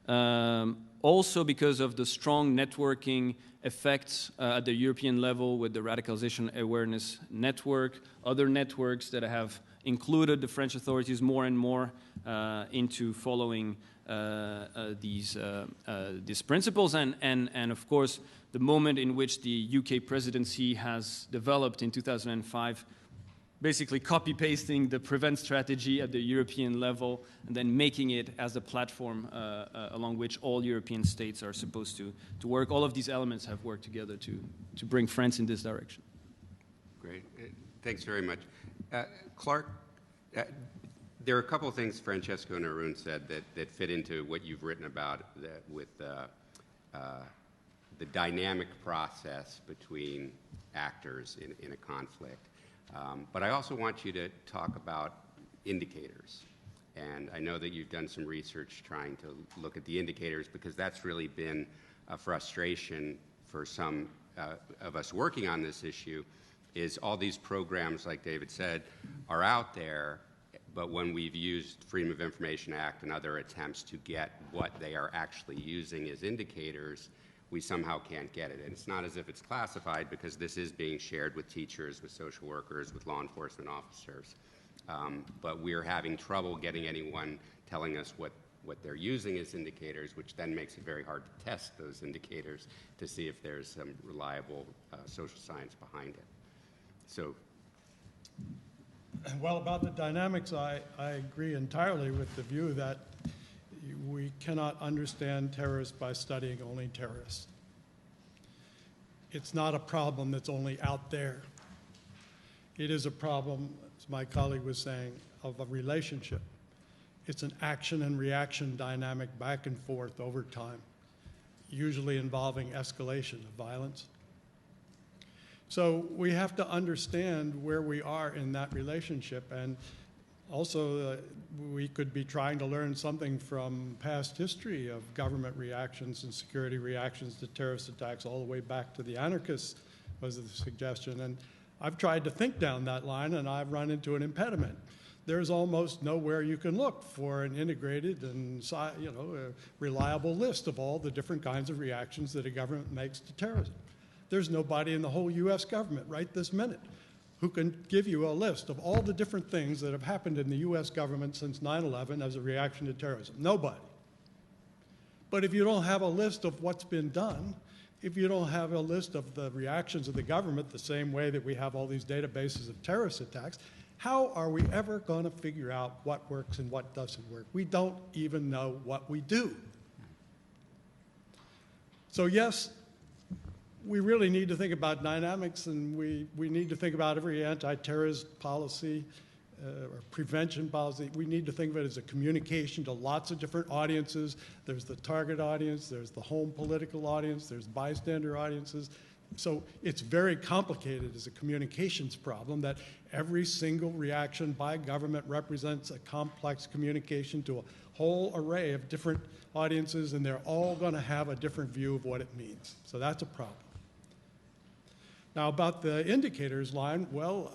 Also because of the strong networking effects at the European level with the Radicalization Awareness Network, other networks that have included the French authorities more and more into following these principles, and of course the moment in which the UK presidency has developed in 2005, basically copy-pasting the PREVENT strategy at the European level and then making it as a platform along which all European states are supposed to work. All of these elements have worked together to bring France in this direction. Great. Thanks very much. Clark, there are a couple of things Francesco and Arun said that fit into what you've written about with the dynamic process between actors in a conflict. But I also want you to talk about indicators. And I know that you've done some research trying to look at the indicators, because that's really been a frustration for some of us working on this issue, is all these programs, like David said, are out there, but when we've used Freedom of Information Act and other attempts to get what they are actually using as indicators, we somehow can't get it. And it's not as if it's classified, because this is being shared with teachers, with social workers, with law enforcement officers. But we're having trouble getting anyone telling us what they're using as indicators, which then makes it very hard to test those indicators to see if there's some reliable social science behind it. So. Well, about the dynamics, I agree entirely with the view that we cannot understand terrorists by studying only terrorists. It's not a problem that's only out there. It is a problem, as my colleague was saying, of a relationship. It's an action and reaction dynamic back and forth over time, usually involving escalation of violence. So we have to understand where we are in that relationship, and also we could be trying to learn something from past history of government reactions and security reactions to terrorist attacks all the way back to the anarchists, was the suggestion. And I've tried to think down that line, and I've run into an impediment. There's almost nowhere you can look for an integrated and a reliable list of all the different kinds of reactions that a government makes to terrorism. There's nobody in the whole U.S. government right this minute who can give you a list of all the different things that have happened in the U.S. government since 9/11 as a reaction to terrorism. Nobody. But if you don't have a list of what's been done, if you don't have a list of the reactions of the government the same way that we have all these databases of terrorist attacks, how are we ever going to figure out what works and what doesn't work? We don't even know what we do. So yes, we really need to think about dynamics, and we need to think about every anti-terrorist policy or prevention policy. We need to think of it as a communication to lots of different audiences. There's the target audience, there's the home political audience, there's bystander audiences. So it's very complicated as a communications problem, that every single reaction by government represents a complex communication to a whole array of different audiences, and they're all going to have a different view of what it means. So that's a problem. Now, about the indicators line, well,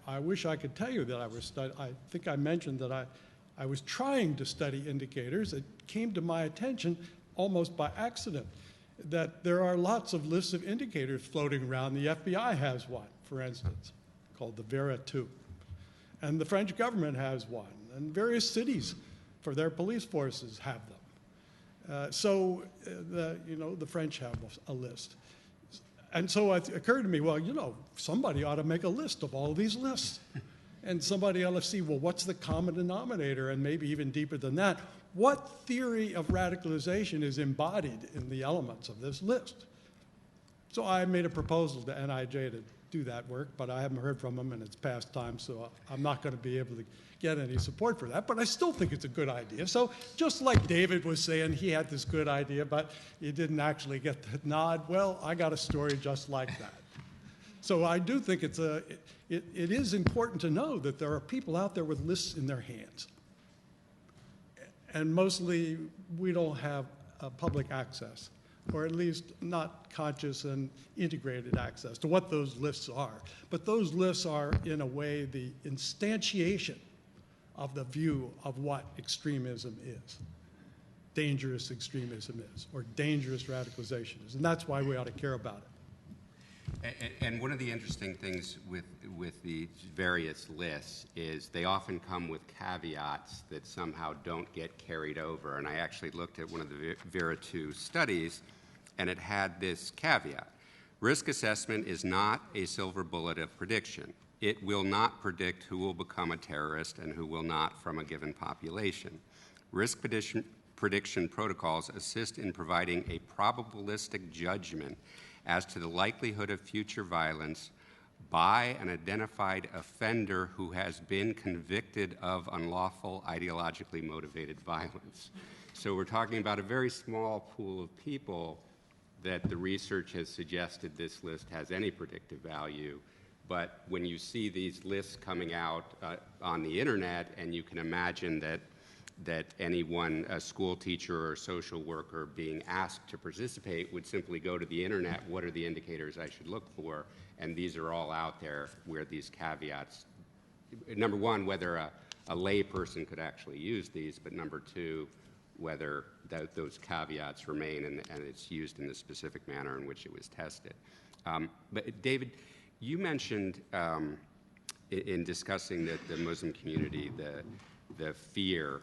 I wish I could tell you that I think I mentioned that I was trying to study indicators. It came to my attention almost by accident that there are lots of lists of indicators floating around. The FBI has one, for instance, called the Vera 2. And the French government has one, and various cities for their police forces have them. The French have a list. And so it occurred to me, well, somebody ought to make a list of all these lists. And somebody ought to see, well, what's the common denominator? And maybe even deeper than that, what theory of radicalization is embodied in the elements of this list? So I made a proposal to NIJ to do that work, but I haven't heard from him, and it's past time, so I'm not going to be able to get any support for that. But I still think it's a good idea. So just like David was saying, he had this good idea, but he didn't actually get the nod. Well, I got a story just like that. So I do think it is important to know that there are people out there with lists in their hands. And mostly we don't have public access, or at least not conscious and integrated access to what those lists are. But those lists are, in a way, the instantiation of the view of what extremism is, dangerous extremism is, or dangerous radicalization is. And that's why we ought to care about it. And one of the interesting things with the various lists is they often come with caveats that somehow don't get carried over. And I actually looked at one of the Vera 2 studies, and it had this caveat. Risk assessment is not a silver bullet of prediction. It will not predict who will become a terrorist and who will not from a given population. Risk prediction protocols assist in providing a probabilistic judgment as to the likelihood of future violence by an identified offender who has been convicted of unlawful ideologically motivated violence. So we're talking about a very small pool of people that the research has suggested this list has any predictive value. But when you see these lists coming out on the internet, and you can imagine that anyone, a school teacher or social worker being asked to participate would simply go to the internet, what are the indicators I should look for? And these are all out there where these caveats, number one, whether a lay person could actually use these, but number two, whether those caveats remain and it's used in the specific manner in which it was tested. But David, you mentioned in discussing the Muslim community, the fear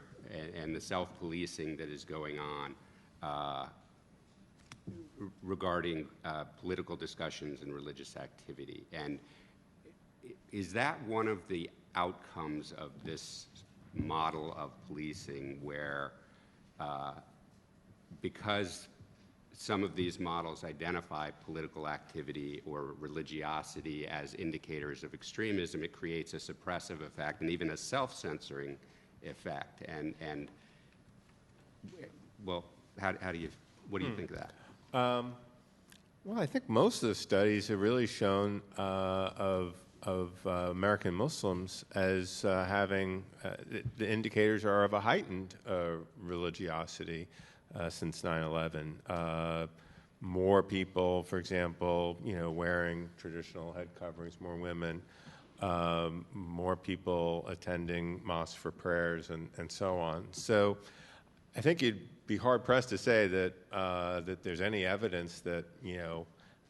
and the self-policing that is going on regarding political discussions and religious activity. And is that one of the outcomes of this model of policing where because some of these models identify political activity or religiosity as indicators of extremism, it creates a suppressive effect and even a self-censoring effect? And well, what do you think of that? Well, I think most of the studies have really shown of American Muslims as having the indicators are of a heightened religiosity since 9/11. More people, for example, wearing traditional head coverings, more women, more people attending mosques for prayers, and so on. So I think you'd be hard-pressed to say that that there's any evidence that,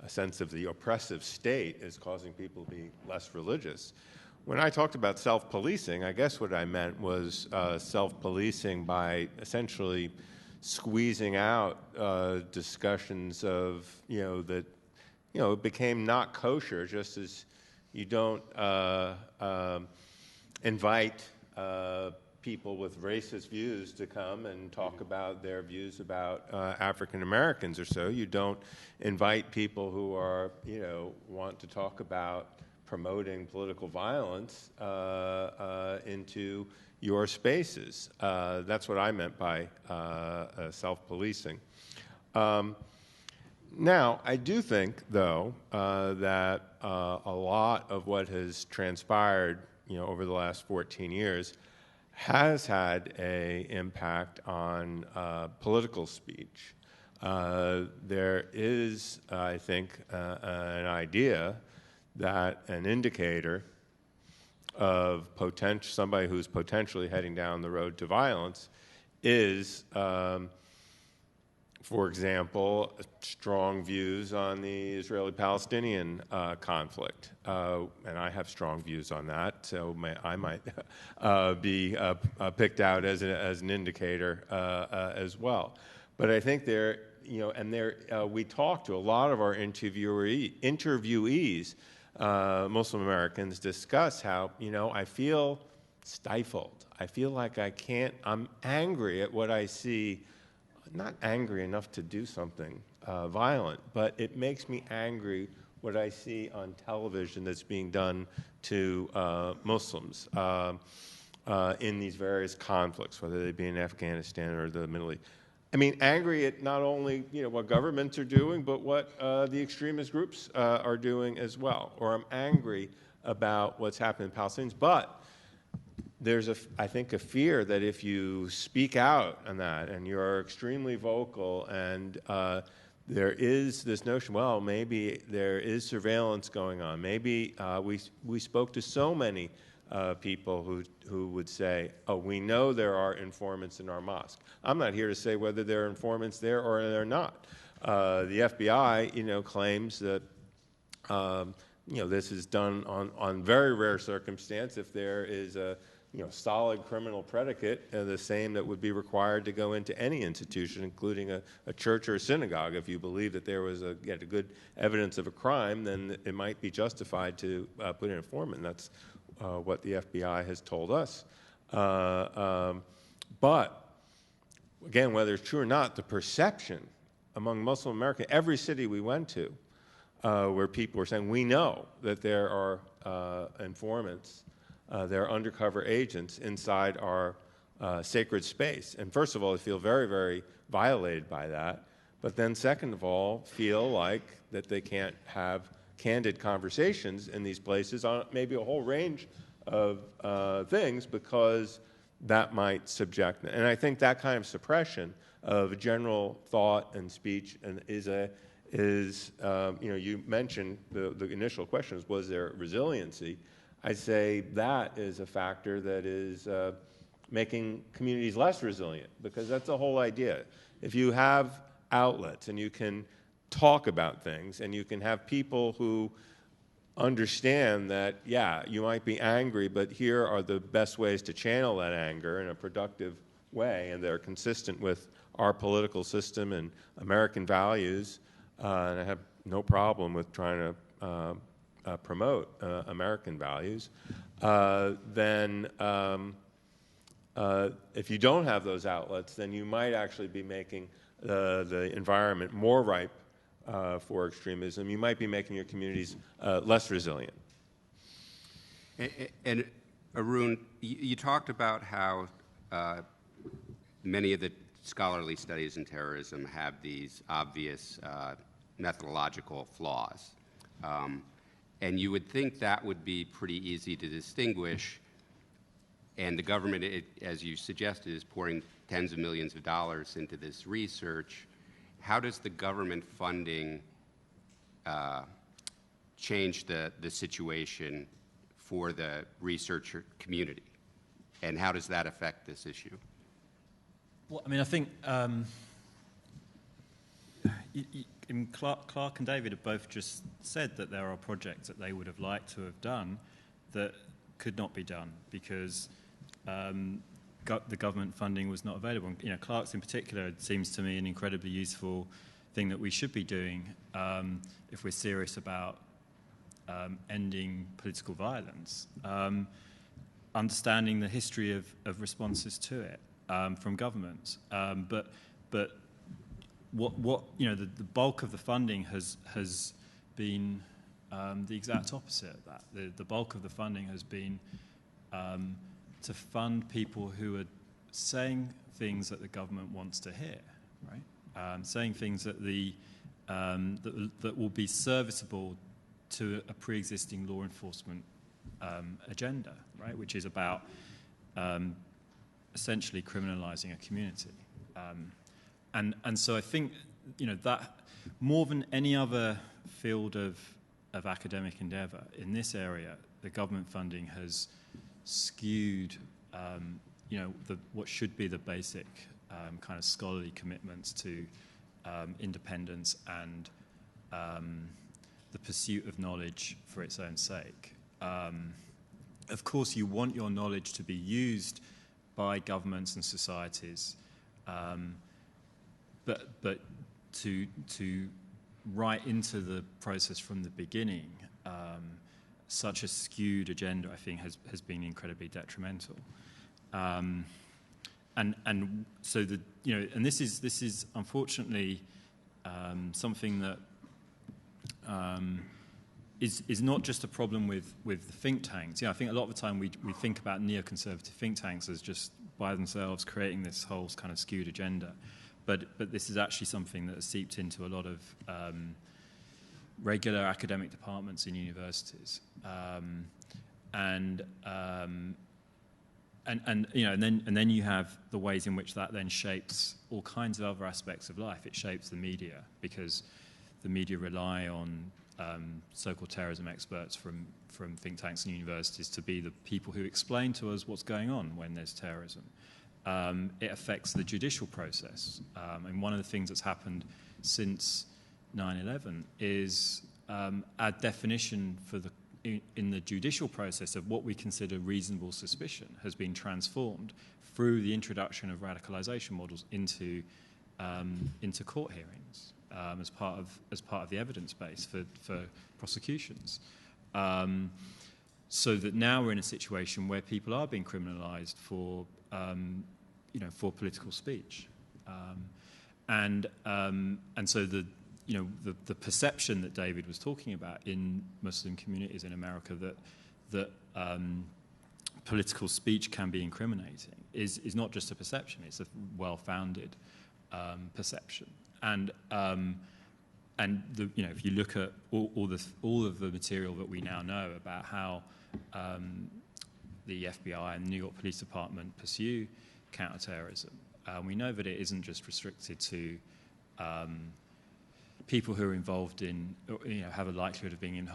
a sense of the oppressive state is causing people to be less religious. When I talked about self-policing, I guess what I meant was self-policing by essentially squeezing out discussions of, that, it became not kosher, just as you don't invite people with racist views to come and talk about their views about African Americans or so. You don't invite people who are, want to talk about promoting political violence into your spaces. That's what I meant by self-policing. Now, I do think, though, that a lot of what has transpired, over the last 14 years has had an impact on political speech. There is, I think, an idea that an indicator of somebody who's potentially heading down the road to violence is, for example, strong views on the Israeli-Palestinian conflict. And I have strong views on that, so I might be picked out as an indicator as well. But I think we talked to a lot of our interviewees, Muslim Americans, discuss how, I feel stifled. I feel like I'm angry at what I see. Not angry enough to do something violent, but it makes me angry what I see on television that's being done to Muslims in these various conflicts, whether they be in Afghanistan or the Middle East. I mean, angry at not only what governments are doing, but what the extremist groups are doing as well. Or I'm angry about what's happening in Palestinians. But there's, I think, a fear that if you speak out on that and you're extremely vocal and there is this notion, well, maybe there is surveillance going on. Maybe we spoke to so many people who would say, oh, we know there are informants in our mosque. I'm not here to say whether there are informants there or they're not. The FBI, claims that, this is done on very rare circumstance if there is a, solid criminal predicate, the same that would be required to go into any institution, including a church or a synagogue. If you believe that there was a good evidence of a crime, then it might be justified to put an informant. And that's what the FBI has told us. But, again, whether it's true or not, the perception among Muslim Americans, every city we went to, where people were saying, we know that there are informants, there are undercover agents inside our sacred space. And first of all, they feel very, very violated by that. But then second of all, feel like that they can't have candid conversations in these places on maybe a whole range of things because that might subject them. And I think that kind of suppression of general thought and speech and you mentioned the initial question was there resiliency? I'd say that is a factor that is making communities less resilient because that's the whole idea. If you have outlets and you can talk about things and you can have people who understand that, yeah, you might be angry, but here are the best ways to channel that anger in a productive way, and they're consistent with our political system and American values, and I have no problem with trying to promote American values, then if you don't have those outlets, then you might actually be making the environment more ripe for extremism. You might be making your communities less resilient. And Arun, you talked about how many of the scholarly studies in terrorism have these obvious methodological flaws. And you would think that would be pretty easy to distinguish. And the government, as you suggested, is pouring tens of millions of dollars into this research. How does the government funding change the situation for the researcher community? And how does that affect this issue? Well, I mean, I think Clark and David have both just said that there are projects that they would have liked to have done that could not be done because the government funding was not available. Clark's in particular seems to me an incredibly useful thing that we should be doing if we're serious about ending political violence. Understanding the history of responses to it from governments, but what the bulk of the funding has been the exact opposite of that. The bulk of the funding has been to fund people who are saying things that the government wants to hear, right? Saying things that that will be serviceable to a pre-existing law enforcement agenda, right? Which is about essentially criminalizing a community. And so I think that more than any other field of academic endeavor in this area, the government funding has skewed what should be the basic kind of scholarly commitments to independence and the pursuit of knowledge for its own sake. Of course, you want your knowledge to be used by governments and societies, but to write into the process from the beginning such a skewed agenda, I think, has been incredibly detrimental. And so and this is unfortunately something that is not just a problem with the think tanks. I think a lot of the time we think about neoconservative think tanks as just by themselves creating this whole kind of skewed agenda. But this is actually something that has seeped into a lot of regular academic departments in universities. And then you have the ways in which that then shapes all kinds of other aspects of life. It shapes the media, because the media rely on so-called terrorism experts from think tanks and universities to be the people who explain to us what's going on when there's terrorism. It affects the judicial process. And one of the things that's happened since 9/11 is our definition in the judicial process of what we consider reasonable suspicion has been transformed through the introduction of radicalization models into court hearings as part of the evidence base for prosecutions. So that now we're in a situation where people are being criminalized for political speech, and so the perception that David was talking about in Muslim communities in America that political speech can be incriminating is not just a perception; it's a well-founded perception. And if you look at all of the material that we now know about how the FBI and the New York Police Department pursue counterterrorism, we know that it isn't just restricted to people who are involved in, have a likelihood of being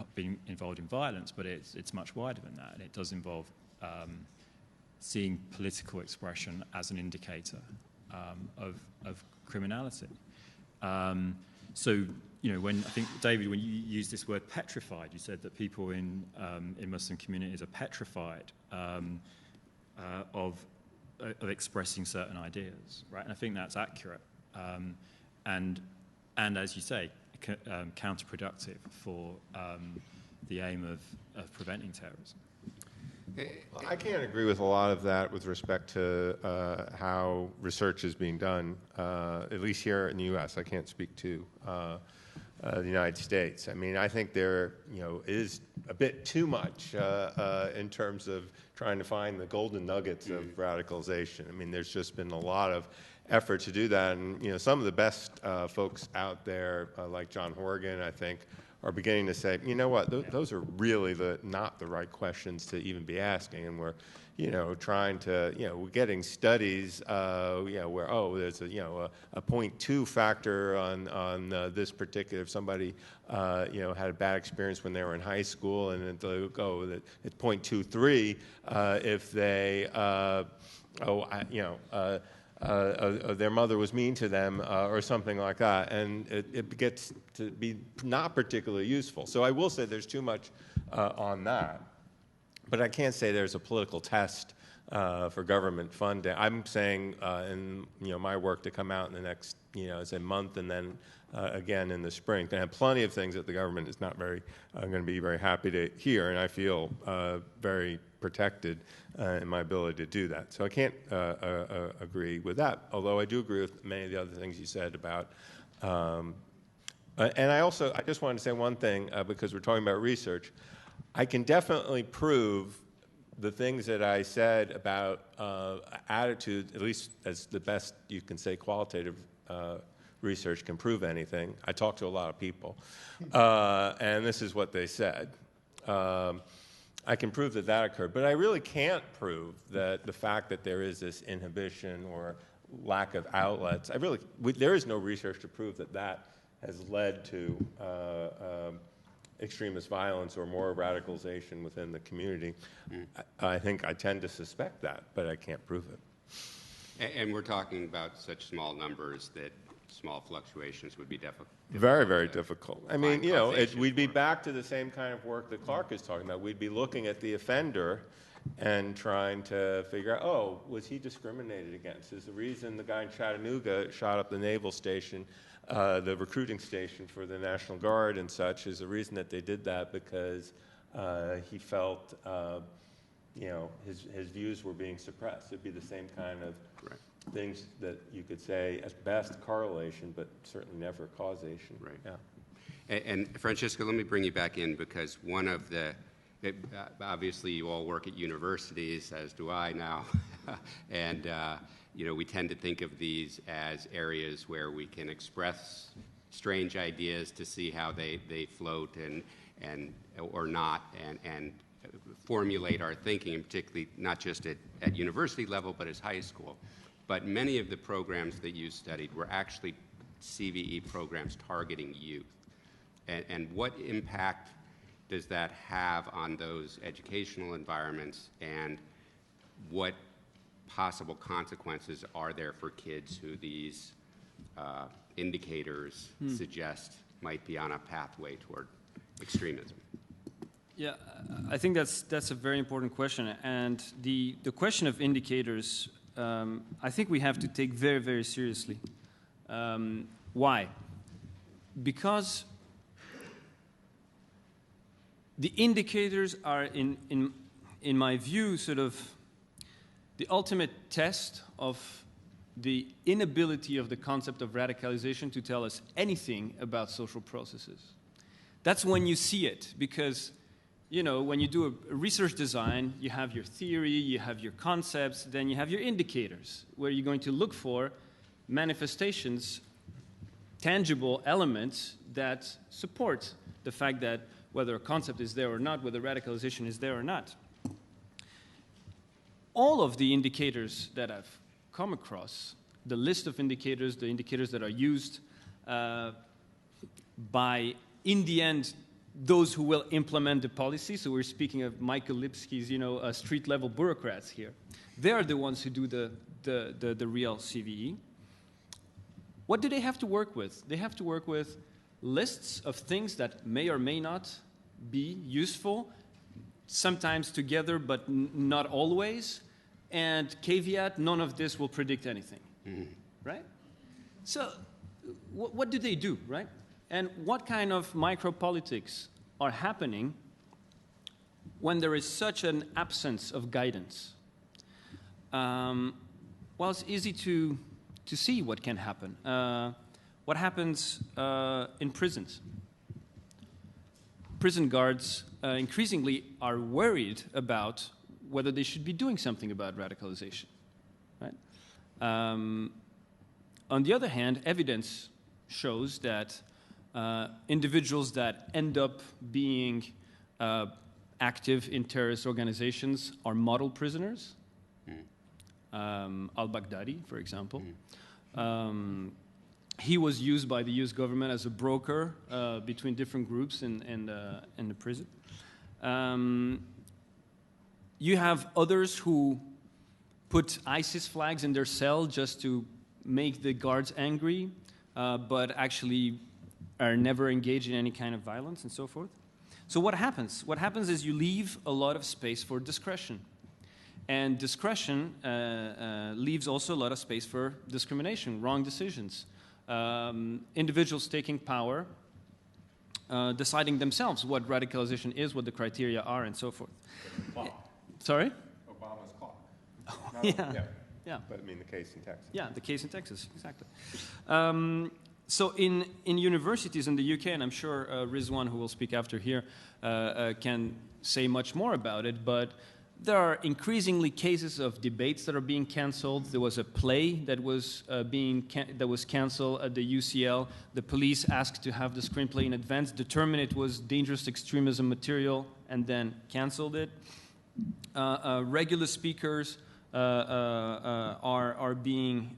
involved in violence, but it's much wider than that, and it does involve seeing political expression as an indicator of criminality. So, when I think, David, when you used this word petrified, you said that people in Muslim communities are petrified of expressing certain ideas, right? And I think that's accurate, and as you say, counterproductive for the aim of preventing terrorism. I can't agree with a lot of that with respect to how research is being done, at least here in the U.S. I can't speak to the United States. I mean, I think there, is a bit too much in terms of trying to find the golden nuggets of radicalization. I mean, there's just been a lot of effort to do that, and some of the best folks out there, like John Horgan, I think, are beginning to say, those are really not the right questions to even be asking, and we're, trying to, we're getting studies, where there's a 0.2 factor on this particular. If somebody, had a bad experience when they were in high school, and it's 0.23 if they, their mother was mean to them or something like that, and it gets to be not particularly useful. So I will say there's too much on that, but I can't say there's a political test for government funding. I'm saying in my work to come out in the next say month, and then again in the spring. I have plenty of things that the government is not going to be very happy to hear, and I feel very protected in my ability to do that. So I can't agree with that, although I do agree with many of the other things you said about, and I just wanted to say one thing, because we're talking about research. I can definitely prove the things that I said about attitude, at least as the best you can say qualitative research can prove anything. I talked to a lot of people, and this is what they said. I can prove that occurred, but I really can't prove that the fact that there is this inhibition or lack of outlets, there is no research to prove that has led to extremist violence or more radicalization within the community. I think I tend to suspect that, but I can't prove it. And we're talking about such small numbers that small fluctuations would be difficult. Very, very difficult. I mean, we'd be back to the same kind of work that Clark is talking about. We'd be looking at the offender and trying to figure out, was he discriminated against? Is the reason the guy in Chattanooga shot up the naval station, the recruiting station for the National Guard and such, is the reason that they did that because he felt, his views were being suppressed. It'd be the same kind of things that you could say, at best, correlation, but certainly never causation. Right. Yeah. And Francesca, let me bring you back in, because one of the, obviously you all work at universities, as do I now, and we tend to think of these as areas where we can express strange ideas to see how they float and or not, and formulate our thinking, particularly not just at university level, but as high school. But many of the programs that you studied were actually CVE programs targeting youth. And what impact does that have on those educational environments, and what possible consequences are there for kids who these indicators suggest might be on a pathway toward extremism? Yeah, I think that's a very important question. And the question of indicators, I think we have to take very, very seriously. Why? Because the indicators are, in my view, sort of the ultimate test of the inability of the concept of radicalization to tell us anything about social processes. That's when you see it, because when you do a research design, you have your theory, you have your concepts, then you have your indicators, where you're going to look for manifestations, tangible elements that support the fact that whether a concept is there or not, whether radicalization is there or not. All of the indicators that I've come across, the list of indicators, the indicators that are used by, in the end, those who will implement the policy. So we're speaking of Michael Lipsky's, street-level bureaucrats here. They are the ones who do the real CVE. What do they have to work with? They have to work with lists of things that may or may not be useful, sometimes together, but not always. And caveat, none of this will predict anything, right? So what do they do, right? And what kind of micropolitics are happening when there is such an absence of guidance? Well, it's easy to see what can happen. What happens in prisons? Prison guards increasingly are worried about whether they should be doing something about radicalization, right? On the other hand, evidence shows that individuals that end up being active in terrorist organizations are model prisoners. Al-Baghdadi, for example. He was used by the US government as a broker between different groups in the prison. You have others who put ISIS flags in their cell just to make the guards angry, but actually are never engaged in any kind of violence and so forth. So what happens? What happens is you leave a lot of space for discretion. And discretion leaves also a lot of space for discrimination, wrong decisions. Individuals taking power, deciding themselves what radicalization is, what the criteria are, and so forth. Sorry? Obama's clock. Yeah. But I mean the case in Texas. Yeah, the case in Texas, exactly. So in universities in the UK, and I'm sure Rizwan, who will speak after here, can say much more about it, but there are increasingly cases of debates that are being canceled. There was a play that was canceled at the UCL. The police asked to have the screenplay in advance, determined it was dangerous extremism material, and then canceled it. Regular speakers are being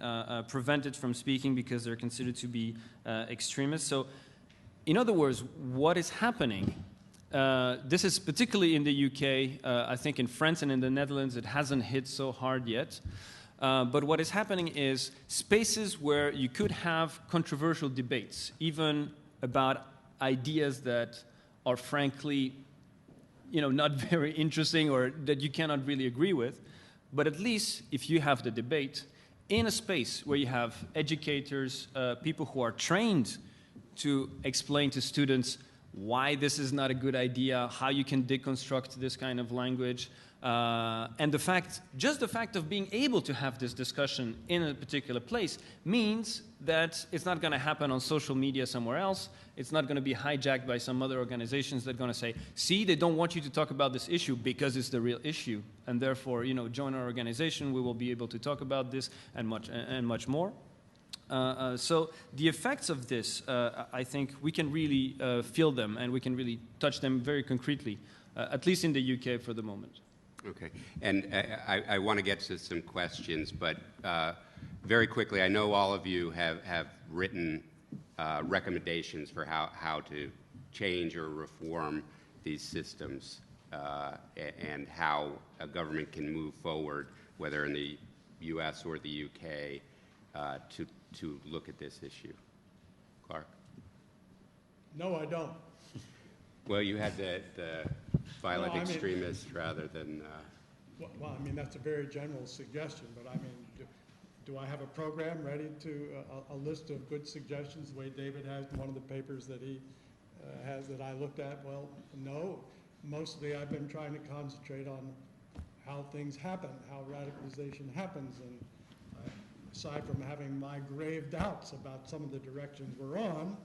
prevented from speaking because they're considered to be extremists. So, in other words, what is happening? This is particularly in the UK. I think in France and in the Netherlands it hasn't hit so hard yet. But what is happening is spaces where you could have controversial debates, even about ideas that are frankly, not very interesting or that you cannot really agree with. But at least if you have the debate in a space where you have educators, people who are trained to explain to students why this is not a good idea, how you can deconstruct this kind of language. And just the fact of being able to have this discussion in a particular place means that it's not going to happen on social media somewhere else. It's not going to be hijacked by some other organizations that are going to say, see, they don't want you to talk about this issue because it's the real issue. And therefore, join our organization. We will be able to talk about this and much more. So the effects of this, I think we can really feel them and we can really touch them very concretely, at least in the UK for the moment. Okay, and I want to get to some questions, but very quickly, I know all of you have written recommendations for how to change or reform these systems and how a government can move forward, whether in the US or the UK, to look at this issue. Clark? No, I don't. Well, you had the violent extremists rather than... Well, I mean, that's a very general suggestion, but I mean, do I have a program ready to, a list of good suggestions, the way David has in one of the papers that he has that I looked at? Well, no. Mostly I've been trying to concentrate on how things happen, how radicalization happens, and aside from having my grave doubts about some of the directions we're on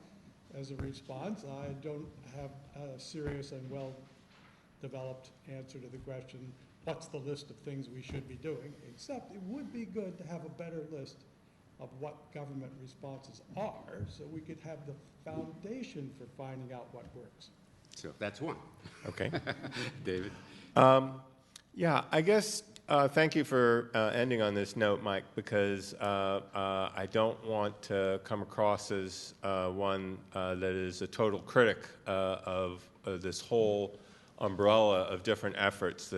as a response, I don't have a serious and well-developed answer to the question, what's the list of things we should be doing, except it would be good to have a better list of what government responses are so we could have the foundation for finding out what works. So that's one. Okay. David? Yeah, I guess thank you for ending on this note, Mike, because I don't want to come across as one that is a total critic of this whole umbrella of different efforts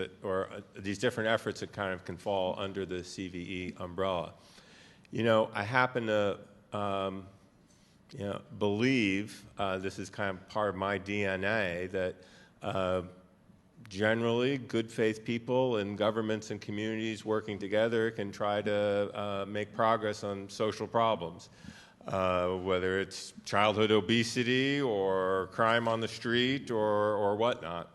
these different efforts that kind of can fall under the CVE umbrella. I happen to believe, this is kind of part of my DNA, that generally good faith people in governments and communities working together can try to make progress on social problems, whether it's childhood obesity or crime on the street or whatnot.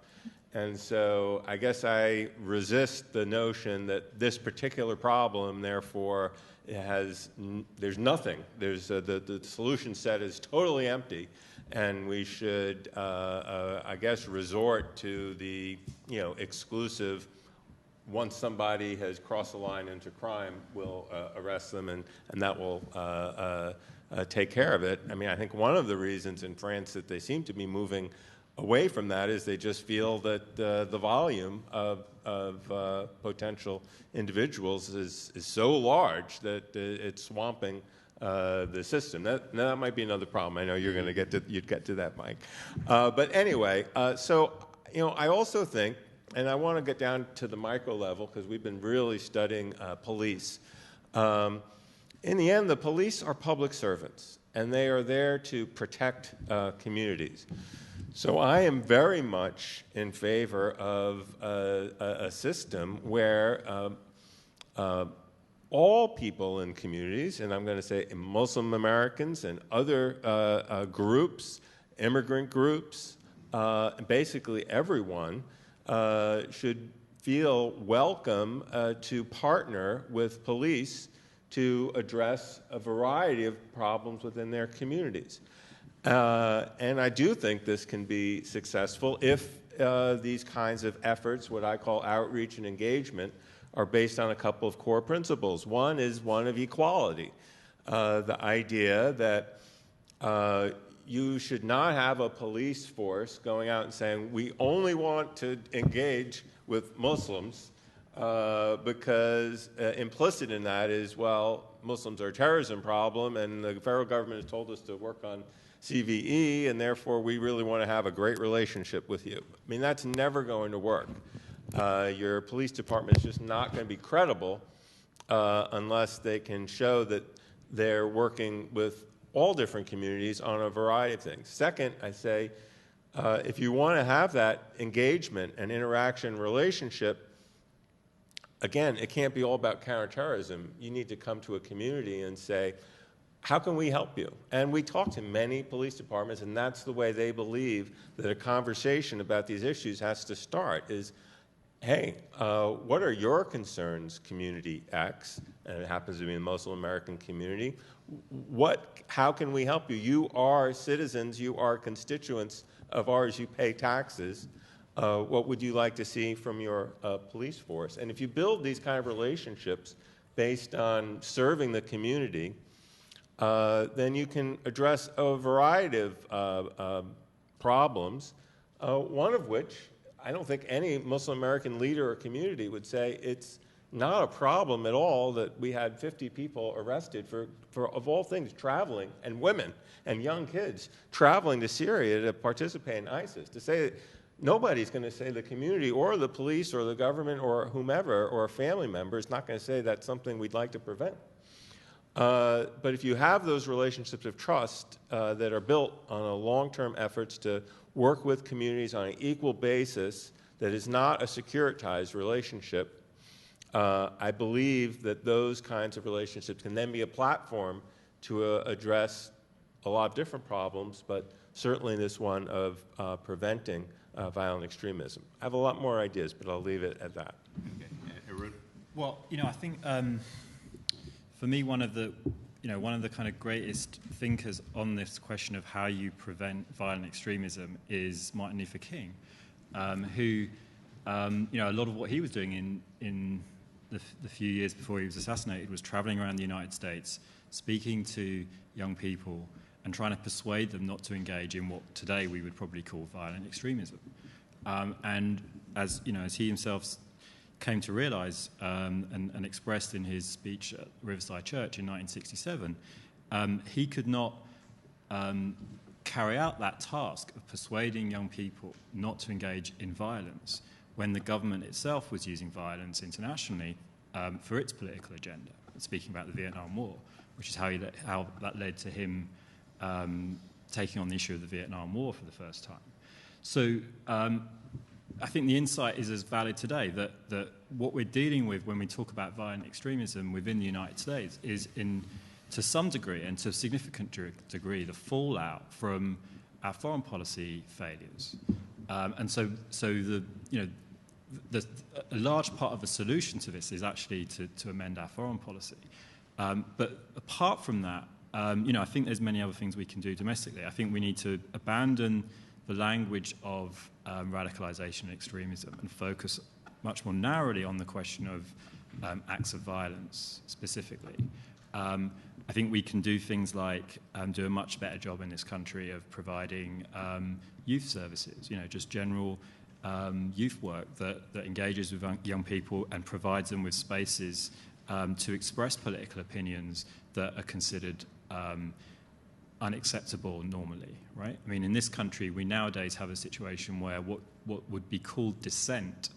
And so I guess I resist the notion that this particular problem, therefore, there's nothing. The solution set is totally empty, and we should, I guess, resort to the exclusive. Once somebody has crossed the line into crime, we'll arrest them, and that will take care of it. I mean, I think one of the reasons in France that they seem to be moving away from that is they just feel that the volume of potential individuals is so large that it's swamping the system. That might be another problem. I know you'd get to that, Mike. But anyway, so I also think, and I want to get down to the micro level because we've been really studying police. In the end, the police are public servants, and they are there to protect communities. So I am very much in favor of a system where all people in communities, and I'm going to say Muslim Americans and other groups, immigrant groups, basically everyone, should feel welcome to partner with police to address a variety of problems within their communities. And I do think this can be successful if these kinds of efforts, what I call outreach and engagement, are based on a couple of core principles. One is one of equality, the idea that you should not have a police force going out and saying, we only want to engage with Muslims, because implicit in that is, well, Muslims are a terrorism problem, and the federal government has told us to work on CVE, and therefore we really want to have a great relationship with you. I mean, that's never going to work. Your police department is just not going to be credible unless they can show that they're working with all different communities on a variety of things. Second, I say, if you want to have that engagement and interaction relationship, again, it can't be all about counterterrorism. You need to come to a community and say, how can we help you? And we talk to many police departments, and that's the way they believe that a conversation about these issues has to start is, hey, what are your concerns, community X? And it happens to be the Muslim American community. How can we help you? You are citizens, you are constituents of ours, you pay taxes. What would you like to see from your police force? And if you build these kind of relationships based on serving the community, then you can address a variety of problems, one of which I don't think any Muslim American leader or community would say it's not a problem at all that we had 50 people arrested for of all things, traveling, and women and young kids traveling to Syria to participate in ISIS. To say that nobody's going to say, the community or the police or the government or whomever or a family member is not going to say that's something we'd like to prevent. But if you have those relationships of trust that are built on a long-term efforts to work with communities on an equal basis that is not a securitized relationship, I believe that those kinds of relationships can then be a platform to address a lot of different problems, but certainly this one of preventing violent extremism. I have a lot more ideas, but I'll leave it at that. Okay. Arun? Well, I think for me, one of the kind of greatest thinkers on this question of how you prevent violent extremism is Martin Luther King, who, a lot of what he was doing in the few years before he was assassinated was traveling around the United States, speaking to young people and trying to persuade them not to engage in what today we would probably call violent extremism. And as he himself came to realize and expressed in his speech at Riverside Church in 1967, he could not carry out that task of persuading young people not to engage in violence when the government itself was using violence internationally for its political agenda, speaking about the Vietnam War, which is how that led to him taking on the issue of the Vietnam War for the first time. So I think the insight is as valid today that what we're dealing with when we talk about violent extremism within the United States is, to some degree and to a significant degree, the fallout from our foreign policy failures. And so a large part of the solution to this is actually to amend our foreign policy. But apart from that, I think there's many other things we can do domestically. I think we need to abandon the language of radicalization and extremism and focus much more narrowly on the question of acts of violence specifically. I think we can do things like do a much better job in this country of providing youth services, just general youth work that engages with young people and provides them with spaces to express political opinions that are considered unacceptable normally, right? I mean, in this country, we nowadays have a situation where what would be called dissent,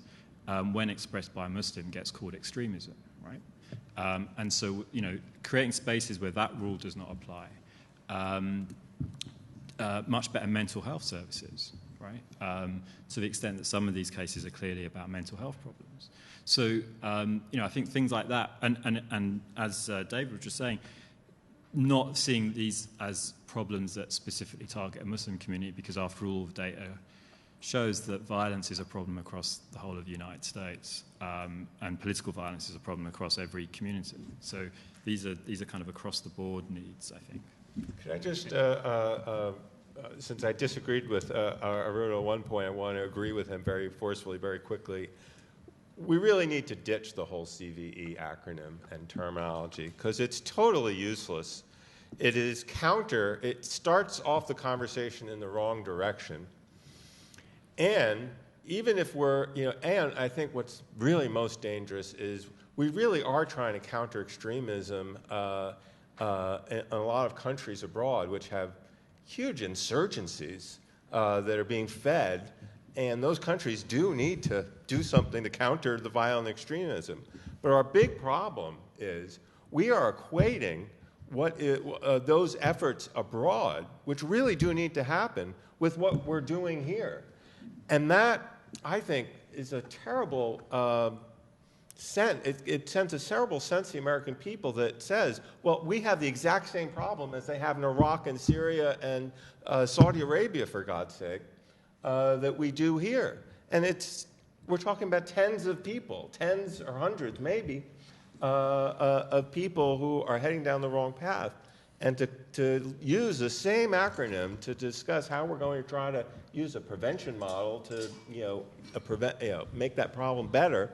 when expressed by a Muslim, gets called extremism, right? And so, creating spaces where that rule does not apply. Much better mental health services, right? To the extent that some of these cases are clearly about mental health problems. So, I think things like that, and as David was just saying, not seeing these as problems that specifically target a Muslim community, because after all, the data shows that violence is a problem across the whole of the United States, and political violence is a problem across every community. So these are kind of across the board needs, I think. Could I just, since I disagreed with Arun at one point, I want to agree with him very forcefully, very quickly. We really need to ditch the whole CVE acronym and terminology because it's totally useless. It is it starts off the conversation in the wrong direction. And even if and I think what's really most dangerous is we really are trying to counter extremism in a lot of countries abroad, which have huge insurgencies that are being fed. And those countries do need to do something to counter the violent extremism. But our big problem is we are equating those efforts abroad, which really do need to happen, with what we're doing here. And that, I think, is a terrible it sends a terrible sense to the American people that says, well, we have the exact same problem as they have in Iraq and Syria and Saudi Arabia, for God's sake, that we do here. And we're talking about tens of people, tens or hundreds maybe, of people who are heading down the wrong path. And to use the same acronym to discuss how we're going to try to use a prevention model to make that problem better,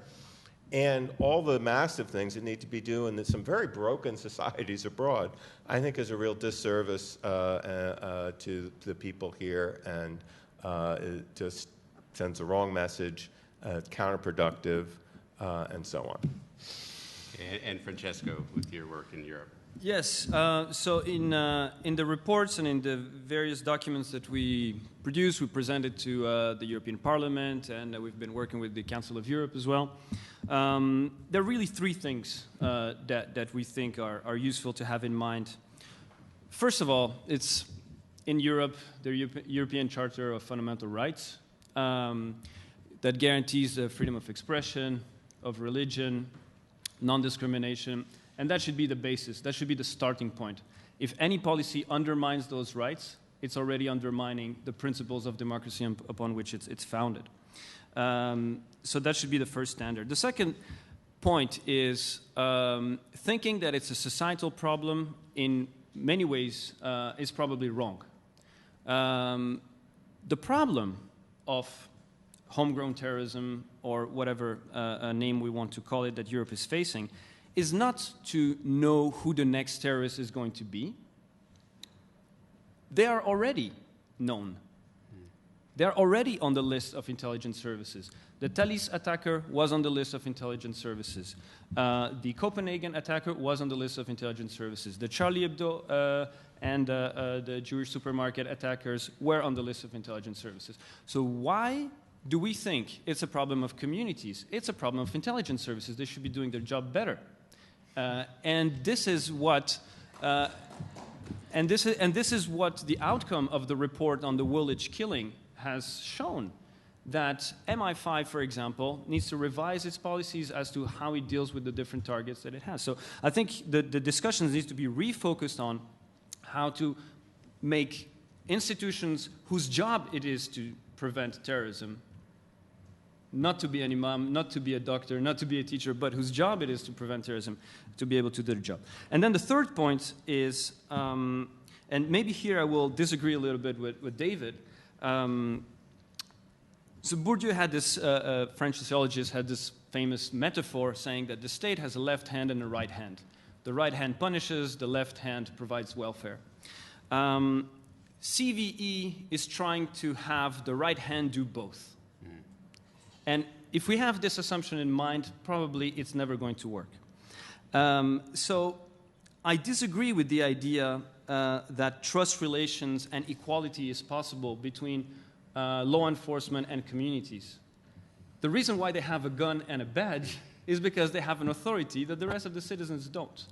and all the massive things that need to be doing in some very broken societies abroad, I think is a real disservice to the people here, and it just sends the wrong message, counterproductive, and so on. And Francesco, with your work in Europe. Yes, so in the reports and in the various documents that we produce, we presented to the European Parliament, and we've been working with the Council of Europe as well. There are really three things that we think are useful to have in mind. First of all, it's in Europe, the European Charter of Fundamental Rights that guarantees the freedom of expression, of religion, non-discrimination. And that should be the basis. That should be the starting point. If any policy undermines those rights, it's already undermining the principles of democracy upon which it's founded. So that should be the first standard. The second point is thinking that it's a societal problem in many ways is probably wrong. The problem of homegrown terrorism, or whatever name we want to call it, that Europe is facing, is not to know who the next terrorist is going to be. They are already known. They are already on the list of intelligence services. The Thalys attacker was on the list of intelligence services. The Copenhagen attacker was on the list of intelligence services. The Charlie Hebdo and the Jewish supermarket attackers were on the list of intelligence services. So why do we think it's a problem of communities? It's a problem of intelligence services. They should be doing their job better. And this is what the outcome of the report on the Woolwich killing has shown, that MI5, for example, needs to revise its policies as to how it deals with the different targets that it has. So I think the discussions need to be refocused on how to make institutions whose job it is to prevent terrorism, not to be an imam, not to be a doctor, not to be a teacher, but whose job it is to prevent terrorism, to be able to do their job. And then the third point is, and maybe here I will disagree a little bit with David. So Bourdieu had this, French sociologist had this famous metaphor saying that the state has a left hand and a right hand. The right hand punishes, the left hand provides welfare. CVE is trying to have the right hand do both. And if we have this assumption in mind, probably it's never going to work. So I disagree with the idea that trust relations and equality is possible between law enforcement and communities. The reason why they have a gun and a badge is because they have an authority that the rest of the citizens don't.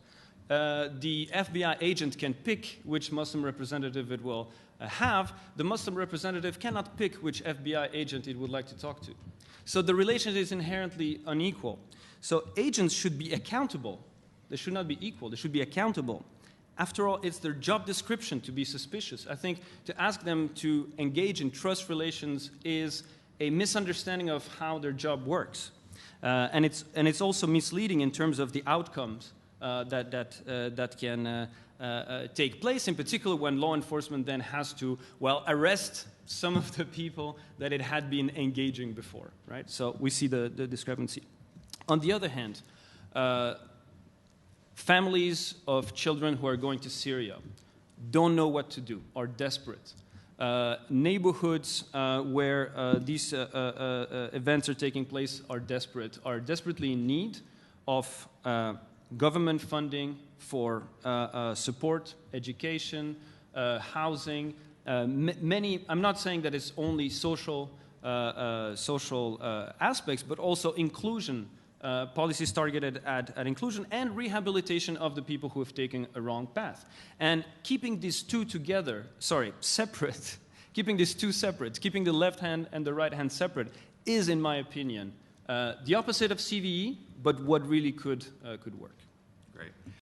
The FBI agent can pick which Muslim representative it will have. The Muslim representative cannot pick which FBI agent it would like to talk to. So the relation is inherently unequal. So agents should be accountable. They should not be equal. They should be accountable. After all, it's their job description to be suspicious. I think to ask them to engage in trust relations is a misunderstanding of how their job works. And it's also misleading in terms of the outcomes that can take place, in particular when law enforcement then has to, well, arrest some of the people that it had been engaging before, right? So we see the discrepancy. On the other hand, families of children who are going to Syria don't know what to do, are desperate. Neighborhoods where these events are taking place are desperately in need of government funding for support, education, housing. I'm not saying that it's only social aspects, but also inclusion, policies targeted at inclusion and rehabilitation of the people who have taken a wrong path. And keeping these two separate, keeping these two separate, keeping the left hand and the right hand separate is, in my opinion, the opposite of CVE, but what really could work. Great.